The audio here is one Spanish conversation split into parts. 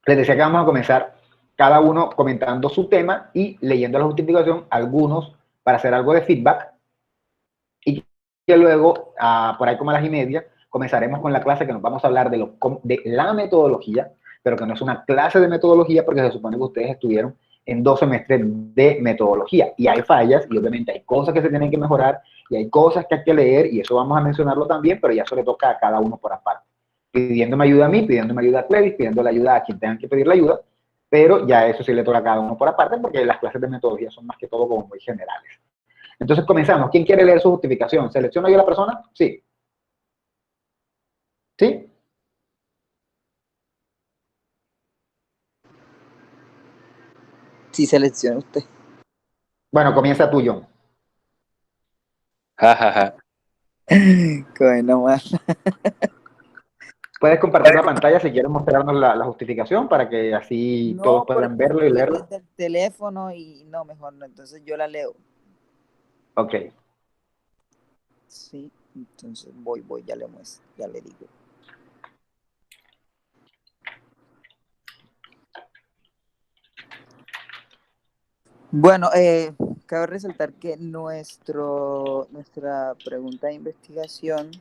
Les decía que vamos a comenzar cada uno comentando su tema y leyendo la justificación, algunos para hacer algo de feedback, y que luego, por ahí como a las 1:30, comenzaremos con la clase que nos vamos a hablar de la metodología, pero que no es una clase de metodología porque se supone que ustedes estuvieron en 2 semestres de metodología y hay fallas y obviamente hay cosas que se tienen que mejorar y hay cosas que hay que leer y eso vamos a mencionarlo también, pero ya eso le toca a cada uno por aparte. Pidiéndome ayuda a mí, pidiéndome ayuda a Clevis, pidiéndole ayuda a quien tengan que pedir la ayuda, pero ya eso sí le toca a cada uno por aparte porque las clases de metodología son más que todo como muy generales. Entonces comenzamos. ¿Quién quiere leer su justificación? ¿Selecciono yo a la persona? Sí. ¿Sí? Sí, selecciona usted. Bueno, comienza tú, John. Jajaja. Bueno, más. Puedes compartir la pantalla si quieres mostrarnos la justificación para que así No, todos puedan porque verlo y estoy leerlo. desde el teléfono y no, mejor no, entonces yo la leo. Ok. Sí, entonces voy, ya le muestro, ya le digo. Bueno, cabe resaltar que nuestra pregunta de investigación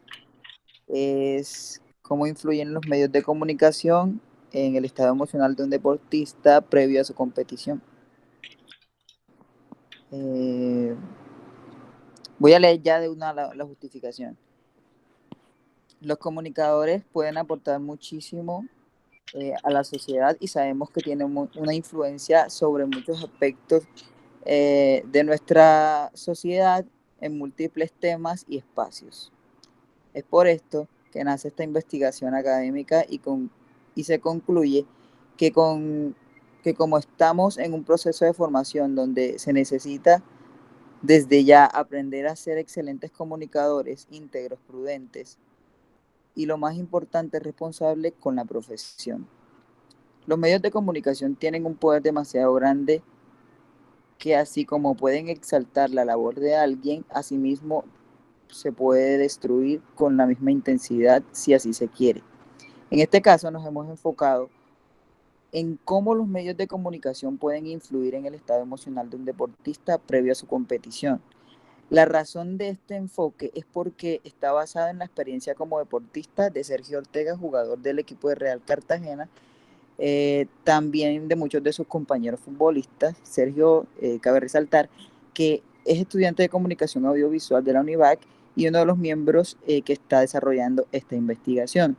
es cómo influyen los medios de comunicación en el estado emocional de un deportista previo a su competición. Voy a leer ya de una la justificación. Los comunicadores pueden aportar muchísimo a la sociedad y sabemos que tienen una influencia sobre muchos aspectos de nuestra sociedad en múltiples temas y espacios. Es por esto que nace esta investigación académica y se concluye que como estamos en un proceso de formación donde se necesita desde ya aprender a ser excelentes comunicadores, íntegros, prudentes y lo más importante, responsables con la profesión. Los medios de comunicación tienen un poder demasiado grande que así como pueden exaltar la labor de alguien, asimismo se puede destruir con la misma intensidad si así se quiere. En este caso nos hemos enfocado en cómo los medios de comunicación pueden influir en el estado emocional de un deportista previo a su competición. La razón de este enfoque es porque está basado en la experiencia como deportista de Sergio Ortega, jugador del equipo de Real Cartagena, también de muchos de sus compañeros futbolistas. Sergio, cabe resaltar que es estudiante de comunicación audiovisual de la UNIVAC y uno de los miembros que está desarrollando esta investigación.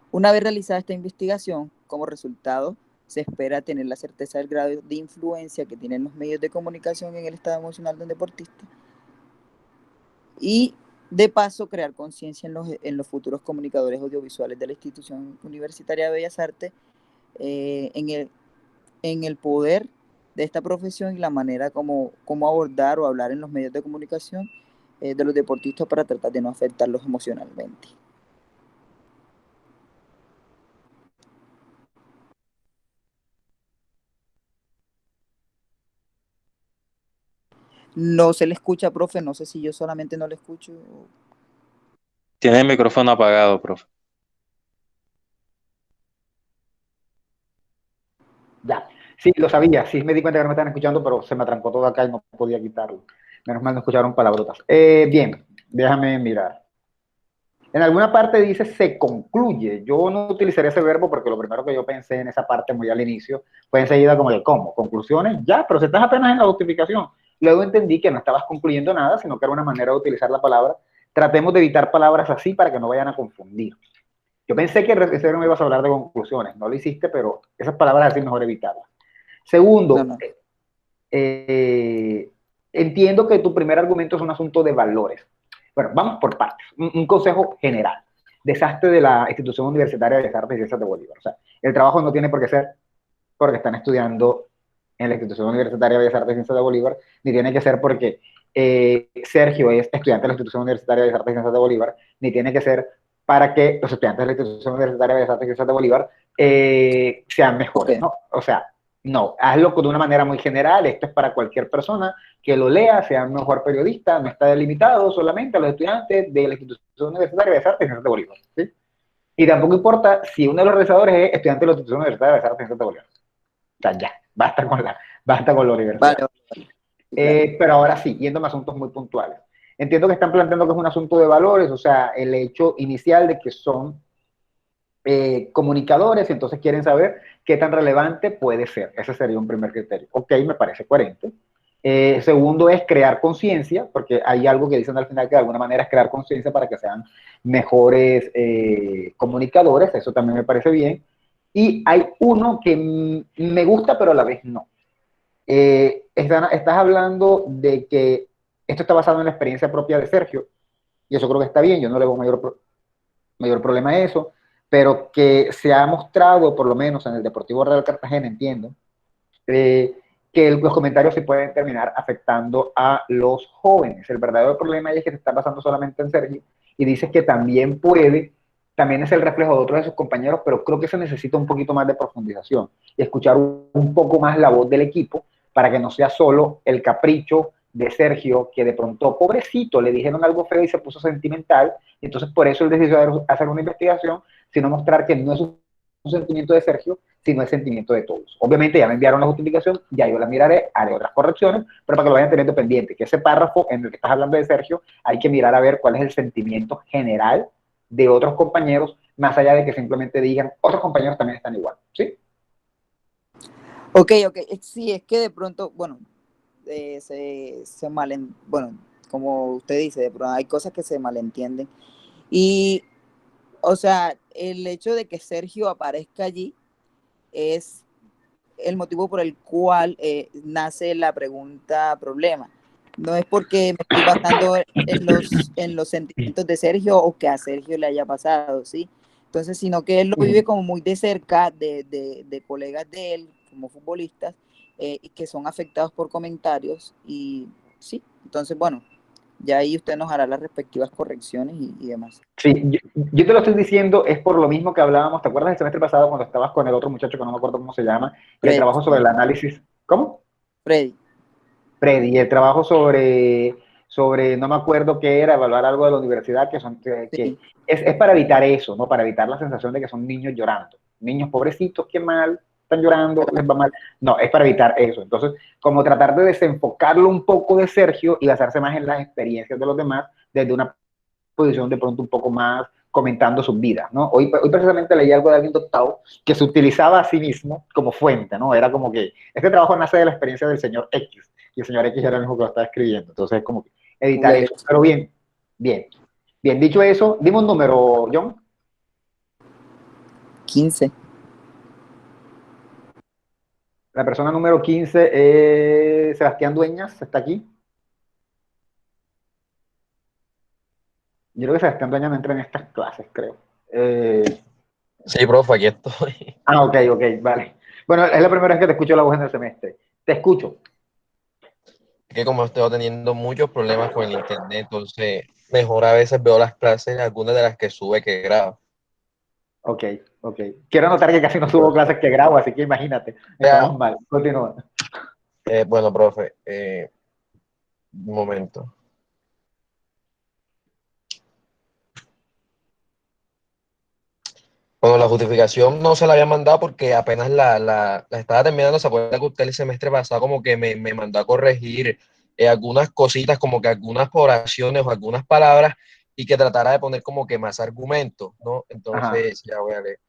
Una vez realizada esta investigación, como resultado, se espera tener la certeza del grado de influencia que tienen los medios de comunicación en el estado emocional de un deportista y, de paso, crear conciencia en los futuros comunicadores audiovisuales de la institución universitaria de Bellas Artes en el poder de esta profesión y la manera como abordar o hablar en los medios de comunicación de los deportistas para tratar de no afectarlos emocionalmente. No se le escucha, profe, no sé si yo solamente no le escucho. Tiene el micrófono apagado, profe. Ya. Sí, lo sabía. Sí, me di cuenta que no me estaban escuchando, pero se me atrancó todo acá y no podía quitarlo. Menos mal no escucharon palabrotas. Bien, déjame mirar. En alguna parte dice se concluye. Yo no utilizaría ese verbo porque lo primero que yo pensé en esa parte muy al inicio fue enseguida como de cómo, conclusiones, ya, pero si estás apenas en la justificación. Luego entendí que no estabas concluyendo nada, sino que era una manera de utilizar la palabra. Tratemos de evitar palabras así para que no vayan a confundir. Yo pensé que ese no ibas a hablar de conclusiones, no lo hiciste, pero esas palabras así mejor evitarlas. Segundo, No. entiendo que tu primer argumento es un asunto de valores. Bueno, vamos por partes. Un consejo general. Desastre de la institución universitaria de Bellas Artes y Ciencias de Bolívar. O sea, el trabajo no tiene por qué ser porque están estudiando en la institución universitaria de Bellas Artes y Ciencias de Bolívar, ni tiene que ser porque Sergio es estudiante de la institución universitaria de Bellas Artes y Ciencias de Bolívar, ni tiene que ser para que los estudiantes de la institución universitaria de Bellas Artes y Ciencias de Bolívar sean mejores, Okay. ¿no? O sea, no, hazlo de una manera muy general, esto es para cualquier persona que lo lea, sea un mejor periodista, no está delimitado solamente a los estudiantes de la institución universitaria de Bellas Artes y Ciencias de Bolívar, ¿sí? Y tampoco importa si uno de los realizadores es estudiante de la institución universitaria de San Vicente de Bolívar. O sea, ya, basta con la universidad. Vale, vale, sí, claro. Pero ahora sí, yéndome a asuntos muy puntuales. Entiendo que están planteando que es un asunto de valores, o sea, el hecho inicial de que son comunicadores y entonces quieren saber qué tan relevante puede ser. Ese sería un primer criterio. Ok, me parece coherente. Segundo es crear conciencia, porque hay algo que dicen al final que de alguna manera es crear conciencia para que sean mejores comunicadores, eso también me parece bien. Y hay uno que me gusta, pero a la vez no. Estás hablando de que esto está basado en la experiencia propia de Sergio, y eso creo que está bien, yo no le veo mayor problema a eso, pero que se ha mostrado, por lo menos en el Deportivo Real Cartagena, entiendo, eh, que los comentarios se pueden terminar afectando a los jóvenes. El verdadero problema es que se está basando solamente en Sergio, y dices que también es el reflejo de otros de sus compañeros, pero creo que se necesita un poquito más de profundización y escuchar un poco más la voz del equipo para que no sea solo el capricho de Sergio, que de pronto, pobrecito, le dijeron algo feo y se puso sentimental, y entonces por eso él decidió hacer una investigación, sino mostrar que no es un sentimiento de Sergio, sino el sentimiento de todos. Obviamente ya me enviaron la justificación, ya yo la miraré, haré otras correcciones, pero para que lo vayan teniendo pendiente, que ese párrafo en el que estás hablando de Sergio, hay que mirar a ver cuál es el sentimiento general de otros compañeros, más allá de que simplemente digan, otros compañeros también están igual, ¿sí? Ok, sí, es que de pronto, bueno, bueno, como usted dice, de pronto hay cosas que se malentienden. Y, o sea, el hecho de que Sergio aparezca allí es el motivo por el cual nace la pregunta problema. No es porque me estoy basando en los sentimientos de Sergio o que a Sergio le haya pasado, ¿sí? Entonces, sino que él lo vive como muy de cerca de colegas de él, como futbolistas, y que son afectados por comentarios. Y sí, entonces, bueno, ya ahí usted nos hará las respectivas correcciones y demás. Sí, yo te lo estoy diciendo, es por lo mismo que hablábamos, ¿te acuerdas el semestre pasado cuando estabas con el otro muchacho que no me acuerdo cómo se llama, y el Freddy, trabajo sobre el análisis? ¿Cómo? Freddy. Freddy, y el trabajo sobre, no me acuerdo qué era, evaluar algo de la universidad, que Sí. es para evitar eso, ¿no? Para evitar la sensación de que son niños llorando. Niños pobrecitos, qué mal, están llorando, les va mal. No, es para evitar eso. Entonces, como tratar de desenfocarlo un poco de Sergio y basarse más en las experiencias de los demás desde una posición de pronto un poco más comentando sus vidas, ¿no? Hoy precisamente leí algo de alguien doctado que se utilizaba a sí mismo como fuente, ¿no? Era como que este trabajo nace de la experiencia del señor X, y el señor X era el mismo que lo estaba escribiendo, entonces es como que editar eso, pero bien, bien, bien, dicho eso, dime un número, John. 15. La persona número 15 es Sebastián Dueñas, está aquí. Yo creo que Sebastián Dueñas no entra en estas clases, creo. Sí, profe, aquí estoy. Ok, vale. Bueno, es la primera vez que te escucho la voz en el semestre. Te escucho. Es que como estoy teniendo muchos problemas con el internet, entonces mejor a veces veo las clases, algunas de las que sube que graba. Ok, ok. Quiero anotar que casi no subo clases que grabo, así que imagínate, Ya, estamos mal. Continúa. bueno, profe, un momento. Bueno, la justificación no se la había mandado porque apenas la estaba terminando. Se acuerda que usted el semestre pasado como que me mandó a corregir algunas cositas, como que algunas oraciones o algunas palabras y que tratara de poner como que más argumentos, ¿no? Ajá, Entonces, ya voy a leer.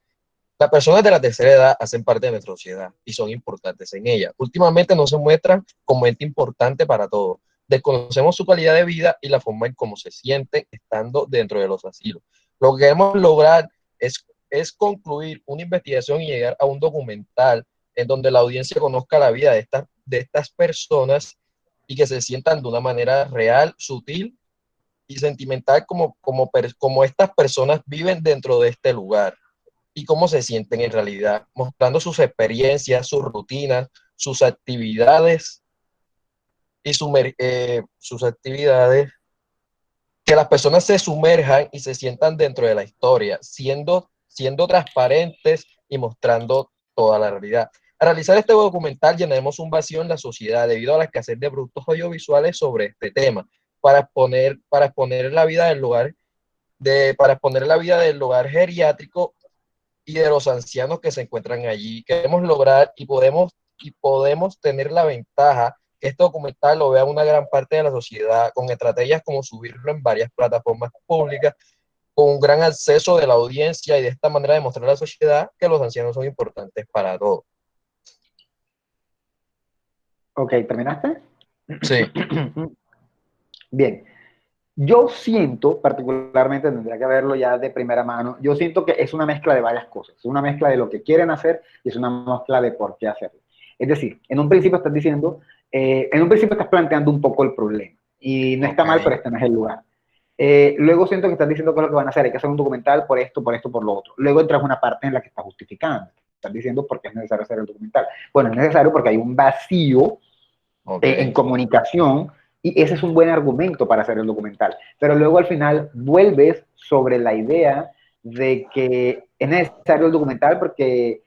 Las personas de la tercera edad hacen parte de nuestra sociedad y son importantes en ella. Últimamente no se muestran como ente importante para todos. Desconocemos su calidad de vida y la forma en cómo se sienten estando dentro de los asilos. Lo que queremos lograr es concluir una investigación y llegar a un documental en donde la audiencia conozca la vida de estas personas y que se sientan de una manera real, sutil y sentimental como estas personas viven dentro de este lugar y cómo se sienten en realidad, mostrando sus experiencias, sus rutinas, sus actividades sus actividades, que las personas se sumerjan y se sientan dentro de la historia, siendo transparentes y mostrando toda la realidad. Al realizar este documental llenaremos un vacío en la sociedad debido a la escasez de productos audiovisuales sobre este tema, para exponer la vida del lugar para exponer la vida del hogar geriátrico y de los ancianos que se encuentran allí. Queremos lograr y podemos tener la ventaja que este documental lo vea una gran parte de la sociedad, con estrategias como subirlo en varias plataformas públicas, con un gran acceso de la audiencia, y de esta manera demostrar a la sociedad que los ancianos son importantes para todos. Ok, ¿terminaste? Sí. Bien. Yo siento, particularmente, tendría que verlo ya de primera mano, yo siento que es una mezcla de varias cosas. Es una mezcla de lo que quieren hacer y es una mezcla de por qué hacerlo. Es decir, en un principio estás diciendo, en un principio estás planteando un poco el problema. Y no está mal, pero este no es el lugar. Luego siento que estás diciendo que es lo que van a hacer, hay que hacer un documental por esto, por lo otro. Luego entras una parte en la que estás justificando. Estás diciendo por qué es necesario hacer el documental. Bueno, es necesario porque hay un vacío en comunicación, y ese es un buen argumento para hacer el documental. Pero luego al final vuelves sobre la idea de que es necesario el documental porque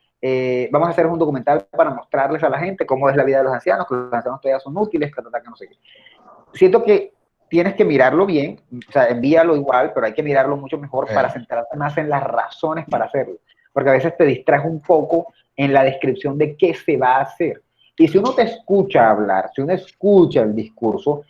vamos a hacer un documental para mostrarles a la gente cómo es la vida de los ancianos, que los ancianos todavía son útiles, que no sé qué. Siento que tienes que mirarlo bien, o sea, envíalo igual, pero hay que mirarlo mucho mejor para centrarte más en las razones para hacerlo. Porque a veces te distraes un poco en la descripción de qué se va a hacer. Y si uno te escucha hablar, si uno escucha el discurso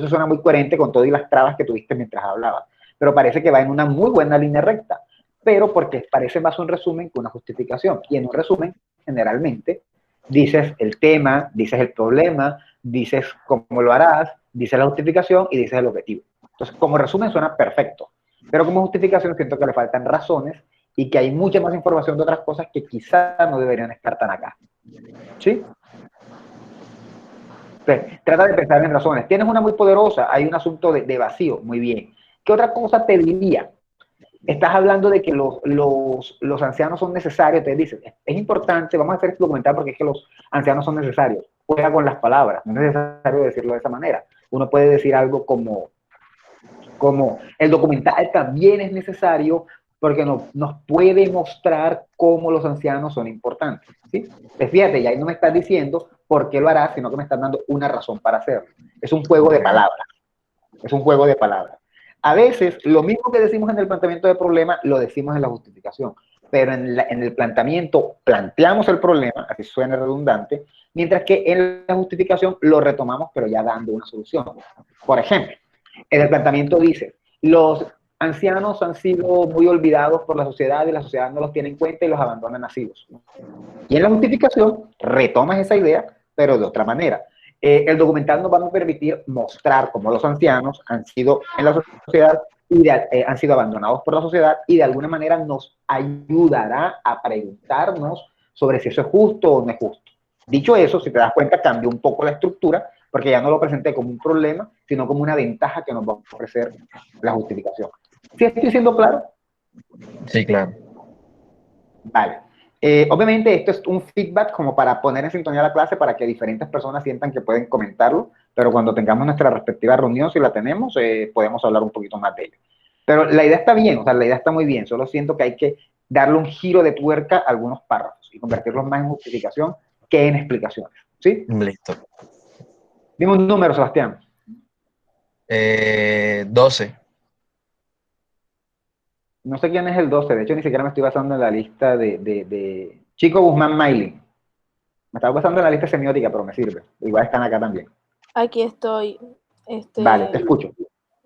suena muy coherente con todas las trabas que tuviste mientras hablabas, pero parece que va en una muy buena línea recta, pero porque parece más un resumen que una justificación. Y en un resumen, generalmente, dices el tema, dices el problema, dices cómo lo harás, dices la justificación y dices el objetivo. Entonces, como resumen suena perfecto, pero como justificación siento que le faltan razones y que hay mucha más información de otras cosas que quizá no deberían estar tan acá. ¿Sí? Entonces, trata de pensar en razones. Tienes una muy poderosa, hay un asunto de vacío, muy bien. ¿Qué otra cosa te diría? Estás hablando de que los ancianos son necesarios, te dicen, es importante, vamos a hacer este documental porque es que los ancianos son necesarios. Juega con las palabras, no es necesario decirlo de esa manera. Uno puede decir algo como el documental también es necesario porque nos puede mostrar cómo los ancianos son importantes. ¿Sí? Pues fíjate, ya ahí no me estás diciendo por qué lo harás, sino que me estás dando una razón para hacerlo. Es un juego de palabras. Es un juego de palabras. A veces, lo mismo que decimos en el planteamiento del problema, lo decimos en la justificación. Pero en el planteamiento planteamos el problema, así suena redundante, mientras que en la justificación lo retomamos, pero ya dando una solución. Por ejemplo, en el planteamiento dice, los ancianos han sido muy olvidados por la sociedad y la sociedad no los tiene en cuenta y los abandona nacidos. Y en la justificación retomas esa idea, pero de otra manera. El documental nos va a permitir mostrar cómo los ancianos han sido en la sociedad y han sido abandonados por la sociedad, y de alguna manera nos ayudará a preguntarnos sobre si eso es justo o no es justo. Dicho eso, si te das cuenta, cambió un poco la estructura, porque ya no lo presenté como un problema, sino como una ventaja que nos va a ofrecer la justificación. ¿Sí estoy siendo claro? Sí, claro. Vale. Obviamente esto es un feedback como para poner en sintonía la clase para que diferentes personas sientan que pueden comentarlo, pero cuando tengamos nuestra respectiva reunión, si la tenemos, podemos hablar un poquito más de ello. Pero la idea está bien, o sea, la idea está muy bien, solo siento que hay que darle un giro de tuerca a algunos párrafos y convertirlos más en justificación que en explicaciones. ¿Sí? Listo. Dime un número, Sebastián. 12. No sé quién es el 12, de hecho ni siquiera me estoy basando en la lista de Chico Guzmán Mailey. Me estaba basando en la lista semiótica, pero me sirve. Igual están acá también. Aquí estoy. Vale, te escucho.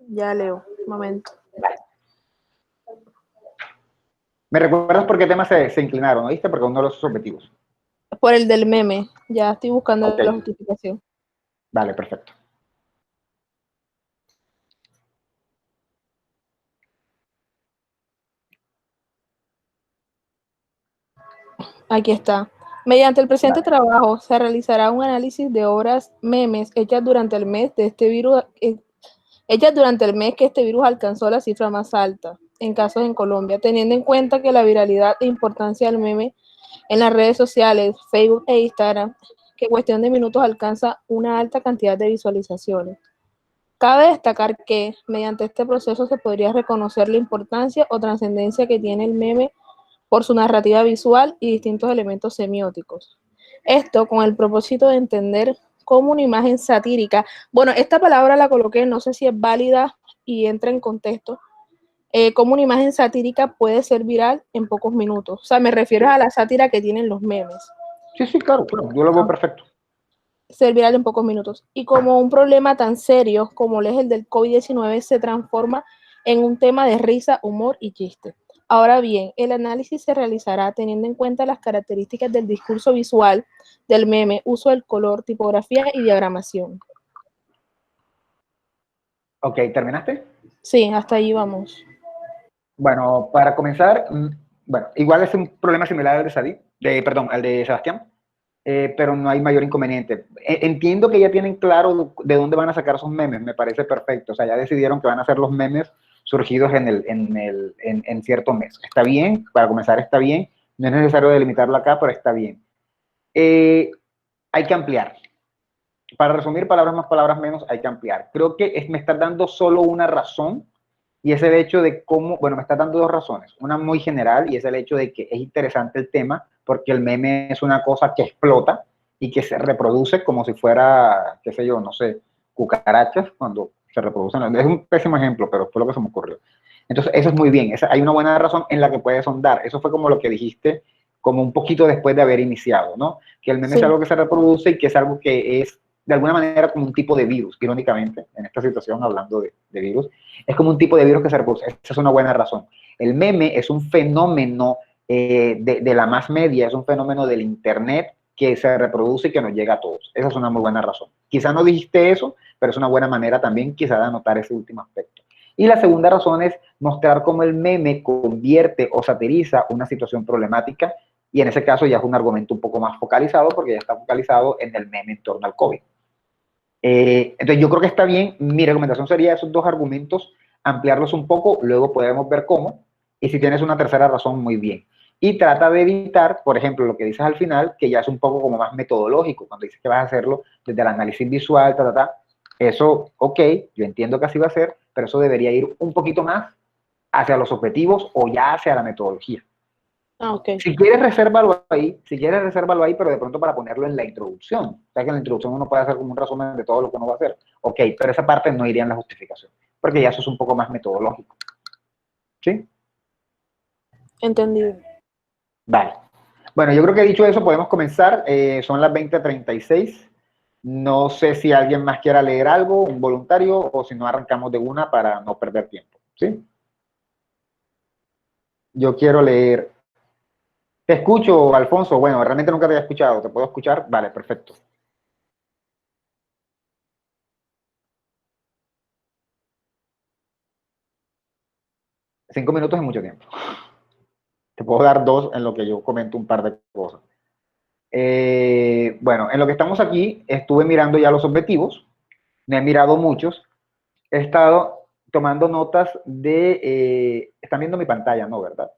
Ya leo, un momento. Vale. ¿Me recuerdas por qué temas se inclinaron? ¿Viste? Porque uno de los objetivos. Por el del meme, ya estoy buscando Okay. la justificación. Vale, perfecto. Aquí está. Mediante el presente Vale. trabajo se realizará un análisis de obras memes hechas durante el mes de este virus, hechas durante el mes que este virus alcanzó la cifra más alta en casos en Colombia, teniendo en cuenta que la viralidad e importancia del meme en las redes sociales, Facebook e Instagram, que en cuestión de minutos alcanza una alta cantidad de visualizaciones. Cabe destacar que mediante este proceso se podría reconocer la importancia o trascendencia que tiene el meme por su narrativa visual y distintos elementos semióticos. Esto con el propósito de entender cómo una imagen satírica, bueno, esta palabra la coloqué, no sé si es válida y entra en contexto, cómo una imagen satírica puede ser viral en pocos minutos. O sea, me refiero a la sátira que tienen los memes. Sí, sí, claro, claro, yo lo veo perfecto. Ser viral en pocos minutos. Y como un problema tan serio como es el del COVID-19 se transforma en un tema de risa, humor y chiste. Ahora bien, el análisis se realizará teniendo en cuenta las características del discurso visual del meme, uso del color, tipografía y diagramación. Ok, ¿terminaste? Sí, hasta ahí vamos. Bueno, para comenzar, bueno, igual es un problema similar al de perdón, al de Sebastián, pero no hay mayor inconveniente. Entiendo que ya tienen claro de dónde van a sacar sus memes, me parece perfecto. O sea, ya decidieron que van a hacer los memes surgidos en cierto mes. Está bien, para comenzar está bien, no es necesario delimitarlo acá, pero está bien. Hay que ampliar. Para resumir, palabras más, palabras menos, hay que ampliar. Creo que me está dando solo una razón, y es el hecho de cómo, bueno, me está dando dos razones. Una muy general, y es el hecho de que es interesante el tema, porque el meme es una cosa que explota y que se reproduce como si fuera, qué sé yo, no sé, cucarachas cuando se reproducen. Es un pésimo ejemplo, pero fue lo que se me ocurrió. Entonces, eso es muy bien. Hay una buena razón en la que puedes sondar. Eso fue como lo que dijiste, como un poquito después de haber iniciado, ¿no? Que el meme es algo que se reproduce y que es algo que es de alguna manera como un tipo de virus, irónicamente, en esta situación hablando de virus, es como un tipo de virus que se reproduce. Esa es una buena razón. El meme es un fenómeno de la más media, es un fenómeno del internet que se reproduce y que nos llega a todos. Esa es una muy buena razón. Quizá no dijiste eso, pero es una buena manera también quizá de anotar ese último aspecto. Y la segunda razón es mostrar cómo el meme convierte o satiriza una situación problemática, y en ese caso ya es un argumento un poco más focalizado porque ya está focalizado en el meme en torno al COVID. Entonces yo creo que está bien. Mi recomendación sería esos dos argumentos, ampliarlos un poco, luego podemos ver cómo, y si tienes una tercera razón, muy bien. Y trata de evitar, por ejemplo, lo que dices al final, que ya es un poco como más metodológico, cuando dices que vas a hacerlo desde el análisis visual, eso, ok, yo entiendo que así va a ser, pero eso debería ir un poquito más hacia los objetivos o ya hacia la metodología. Ah, okay. Si quieres, resérvalo ahí, pero de pronto para ponerlo en la introducción. O sea, que en la introducción uno puede hacer como un resumen de todo lo que uno va a hacer. Ok, pero esa parte no iría en la justificación, porque ya eso es un poco más metodológico. ¿Sí? Entendido. Vale. Bueno, yo creo que dicho eso, podemos comenzar. Son las 20:36. No sé si alguien más quiera leer algo, un voluntario, o si no, arrancamos de una para no perder tiempo. ¿Sí? Yo quiero leer. Te escucho, Alfonso. Bueno, realmente nunca te había escuchado. ¿Te puedo escuchar? Vale, perfecto. Cinco minutos es mucho tiempo. Te puedo dar dos en lo que yo comento un par de cosas. Bueno, en lo que estamos aquí, estuve mirando ya los objetivos. Me he mirado muchos. He estado tomando notas de... están viendo mi pantalla, ¿no? ¿Verdad?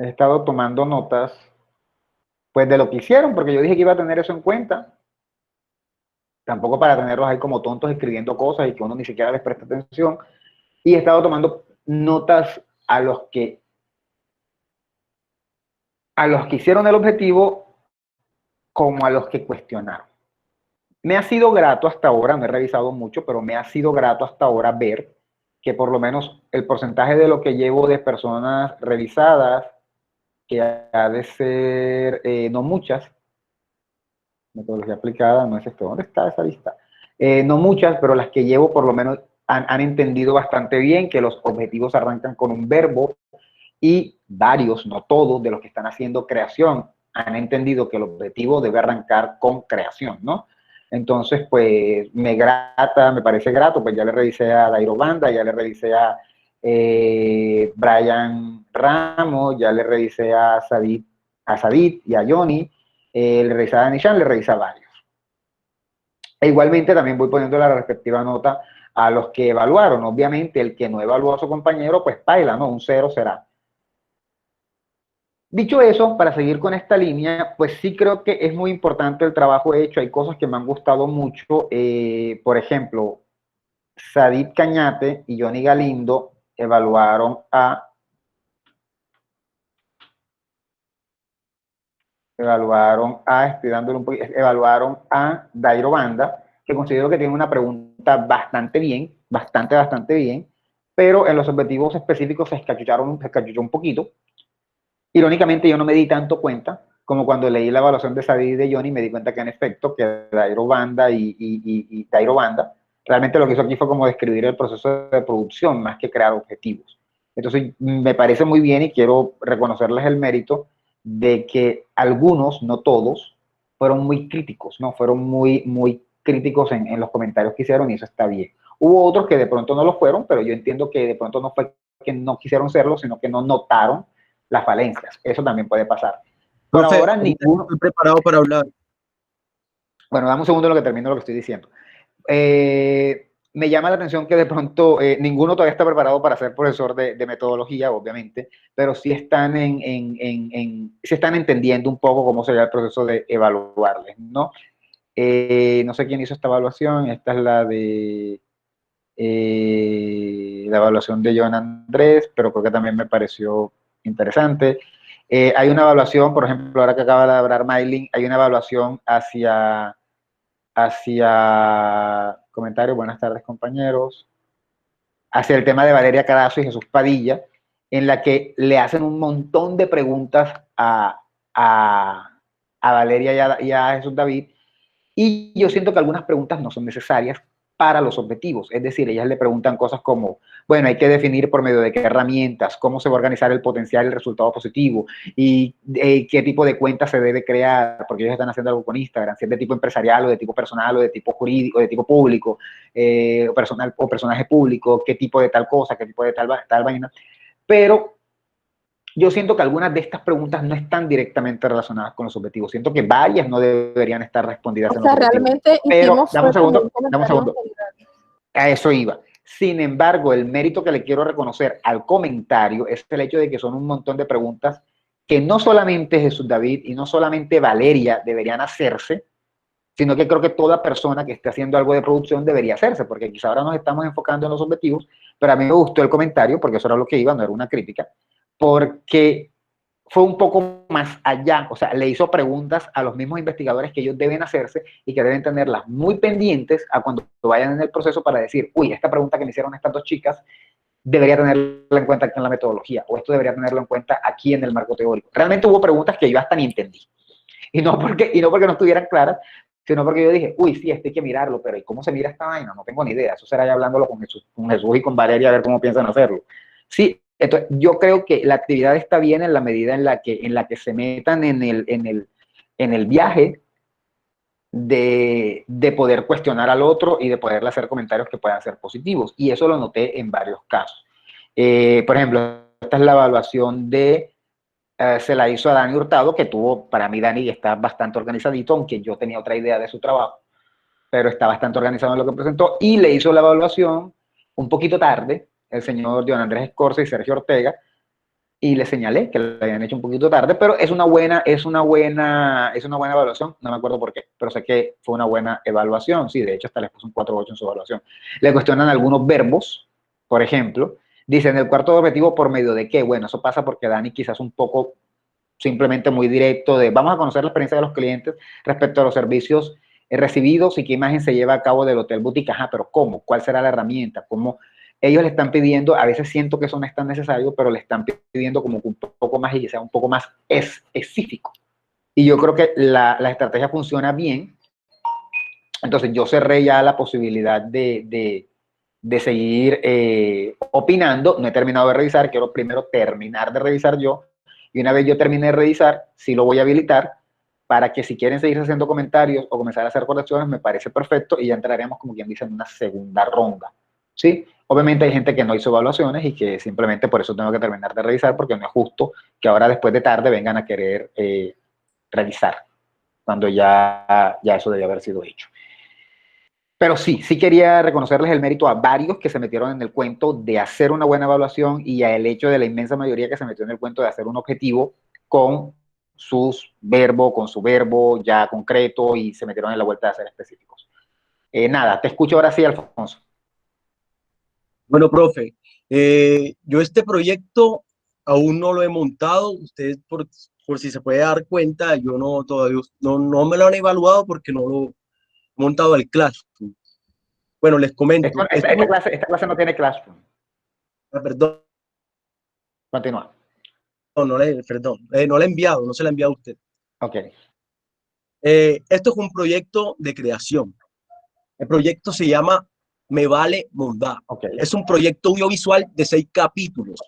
He estado tomando notas, pues, de lo que hicieron, porque yo dije que iba a tener eso en cuenta. Tampoco para tenerlos ahí como tontos escribiendo cosas y que uno ni siquiera les presta atención. Y he estado tomando notas a los que hicieron el objetivo como a los que cuestionaron. Me ha sido grato hasta ahora, no he revisado mucho, pero me ha sido grato hasta ahora ver que por lo menos el porcentaje de lo que llevo de personas revisadas, que ha de ser no muchas, metodología aplicada, no es esto, ¿dónde está esa lista? No muchas, pero las que llevo por lo menos han entendido bastante bien que los objetivos arrancan con un verbo, y varios, no todos, de los que están haciendo creación han entendido que el objetivo debe arrancar con creación, ¿no? Entonces, pues, me parece grato, pues ya le revisé a Dairo Banda, ya le revisé a Brian Ramos, ya le revisé a Sadit y a Johnny, le revisé a Nishan, le revisé a varios. E igualmente también voy poniendo la respectiva nota a los que evaluaron. Obviamente, el que no evaluó a su compañero, pues baila, ¿no? Un 0 será. Dicho eso, para seguir con esta línea, pues sí creo que es muy importante el trabajo hecho. Hay cosas que me han gustado mucho. Por ejemplo, Sadit Cañate y Johnny Galindo evaluaron a Dairo Banda, que considero que tiene una pregunta bastante bien, bastante bien, pero en los objetivos específicos se escachuchó un poquito. Irónicamente, yo no me di tanto cuenta como cuando leí la evaluación de Sadie y de Johnny, me di cuenta que en efecto, que Dairo Banda y Dairo Banda, realmente lo que hizo aquí fue como describir el proceso de producción más que crear objetivos. Entonces, me parece muy bien y quiero reconocerles el mérito de que algunos, no todos, fueron muy críticos, ¿no? Fueron muy críticos en los comentarios que hicieron y eso está bien. Hubo otros que de pronto no lo fueron, pero yo entiendo que de pronto no fue que no quisieron serlo, sino que no notaron las falencias. Eso también puede pasar. Por Profe, ahora, ninguno. estoy preparado para hablar. Bueno, dame un segundo lo que termino lo que estoy diciendo. Me llama la atención que de pronto ninguno todavía está preparado para ser profesor de metodología, obviamente, pero sí están, sí están entendiendo un poco cómo sería el proceso de evaluarles, ¿no? No sé quién hizo esta evaluación, esta es la evaluación de Joan Andrés, pero creo que también me pareció interesante. Hay una evaluación, por ejemplo, ahora que acaba de hablar Maylin, hay una evaluación hacia comentarios, buenas tardes compañeros, hacia el tema de Valeria Carazo y Jesús Padilla, en la que le hacen un montón de preguntas a Valeria y a Jesús David, y yo siento que algunas preguntas no son necesarias para los objetivos. Es decir, ellas le preguntan cosas como, bueno, hay que definir por medio de qué herramientas, cómo se va a organizar el potencial y el resultado positivo, y qué tipo de cuenta se debe crear, porque ellos están haciendo algo con Instagram, si es de tipo empresarial o de tipo personal o de tipo jurídico, o de tipo público, o personal o personaje público, qué tipo de tal cosa, qué tipo de tal vaina. Pero yo siento que algunas de estas preguntas no están directamente relacionadas con los objetivos. Siento que varias no deberían estar respondidas en los objetivos. Realmente Pero, hicimos dame un segundo. general. A eso iba. Sin embargo, el mérito que le quiero reconocer al comentario es el hecho de que son un montón de preguntas que no solamente Jesús David y no solamente Valeria deberían hacerse, sino que creo que toda persona que esté haciendo algo de producción debería hacerse, porque quizá ahora nos estamos enfocando en los objetivos, pero a mí me gustó el comentario, porque eso era lo que iba, no era una crítica, porque fue un poco más allá, o sea, le hizo preguntas a los mismos investigadores que ellos deben hacerse y que deben tenerlas muy pendientes a cuando vayan en el proceso para decir, uy, esta pregunta que me hicieron estas dos chicas debería tenerla en cuenta aquí en la metodología, o esto debería tenerlo en cuenta aquí en el marco teórico. Realmente hubo preguntas que yo hasta ni entendí, y no porque no estuvieran claras, sino porque yo dije, uy, sí, este hay que mirarlo, pero ¿y cómo se mira esta vaina? No tengo ni idea, eso será ya hablándolo con Jesús y con Valeria a ver cómo piensan hacerlo. Sí, entonces yo creo que la actividad está bien en la medida en la que se metan en el viaje de poder cuestionar al otro y de poderle hacer comentarios que puedan ser positivos, y eso lo noté en varios casos. Por ejemplo, esta es la evaluación se la hizo a Dani Hurtado, que tuvo, para mí Dani está bastante organizadito, aunque yo tenía otra idea de su trabajo, pero está bastante organizado en lo que presentó, y le hizo la evaluación un poquito tarde, el señor John Andrés Escorza y Sergio Ortega, y le señalé que le habían hecho un poquito tarde, pero es una buena evaluación, no me acuerdo por qué, pero sé que fue una buena evaluación, sí, de hecho hasta les puso un 4.8 en su evaluación. Le cuestionan algunos verbos, por ejemplo, dicen el cuarto objetivo por medio de qué, bueno, eso pasa porque Dani quizás un poco simplemente muy directo de vamos a conocer la experiencia de los clientes respecto a los servicios recibidos y qué imagen se lleva a cabo del Hotel Boutique. Ajá, pero ¿cómo? ¿Cuál será la herramienta? ¿Cómo? Ellos le están pidiendo, a veces siento que eso no es tan necesario, pero le están pidiendo como un poco más y que sea un poco más específico. Y yo creo que la estrategia funciona bien. Entonces yo cerré ya la posibilidad de seguir opinando. No he terminado de revisar, quiero primero terminar de revisar yo. Y una vez yo termine de revisar, sí lo voy a habilitar para que si quieren seguir haciendo comentarios o comenzar a hacer correcciones, me parece perfecto y ya entraremos, como quien dice, en una segunda ronda. ¿Sí? Obviamente hay gente que no hizo evaluaciones y que simplemente por eso tengo que terminar de revisar, porque no es justo que ahora después de tarde vengan a querer revisar, cuando ya eso debió haber sido hecho. Pero sí quería reconocerles el mérito a varios que se metieron en el cuento de hacer una buena evaluación y al hecho de la inmensa mayoría que se metió en el cuento de hacer un objetivo con su verbo ya concreto y se metieron en la vuelta de ser específicos. Nada, te escucho ahora sí, Alfonso. Bueno, profe, yo este proyecto aún no lo he montado. Ustedes, por si se puede dar cuenta, yo todavía no me lo han evaluado porque no montado el Classroom. Bueno, les comento. Esta clase no tiene Classroom. Perdón, Continúa. no le he enviado, no se la he enviado a usted. Ok. Esto es un proyecto de creación. El proyecto se llama Me Vale Mondá. Okay. Es un proyecto audiovisual de 6 capítulos.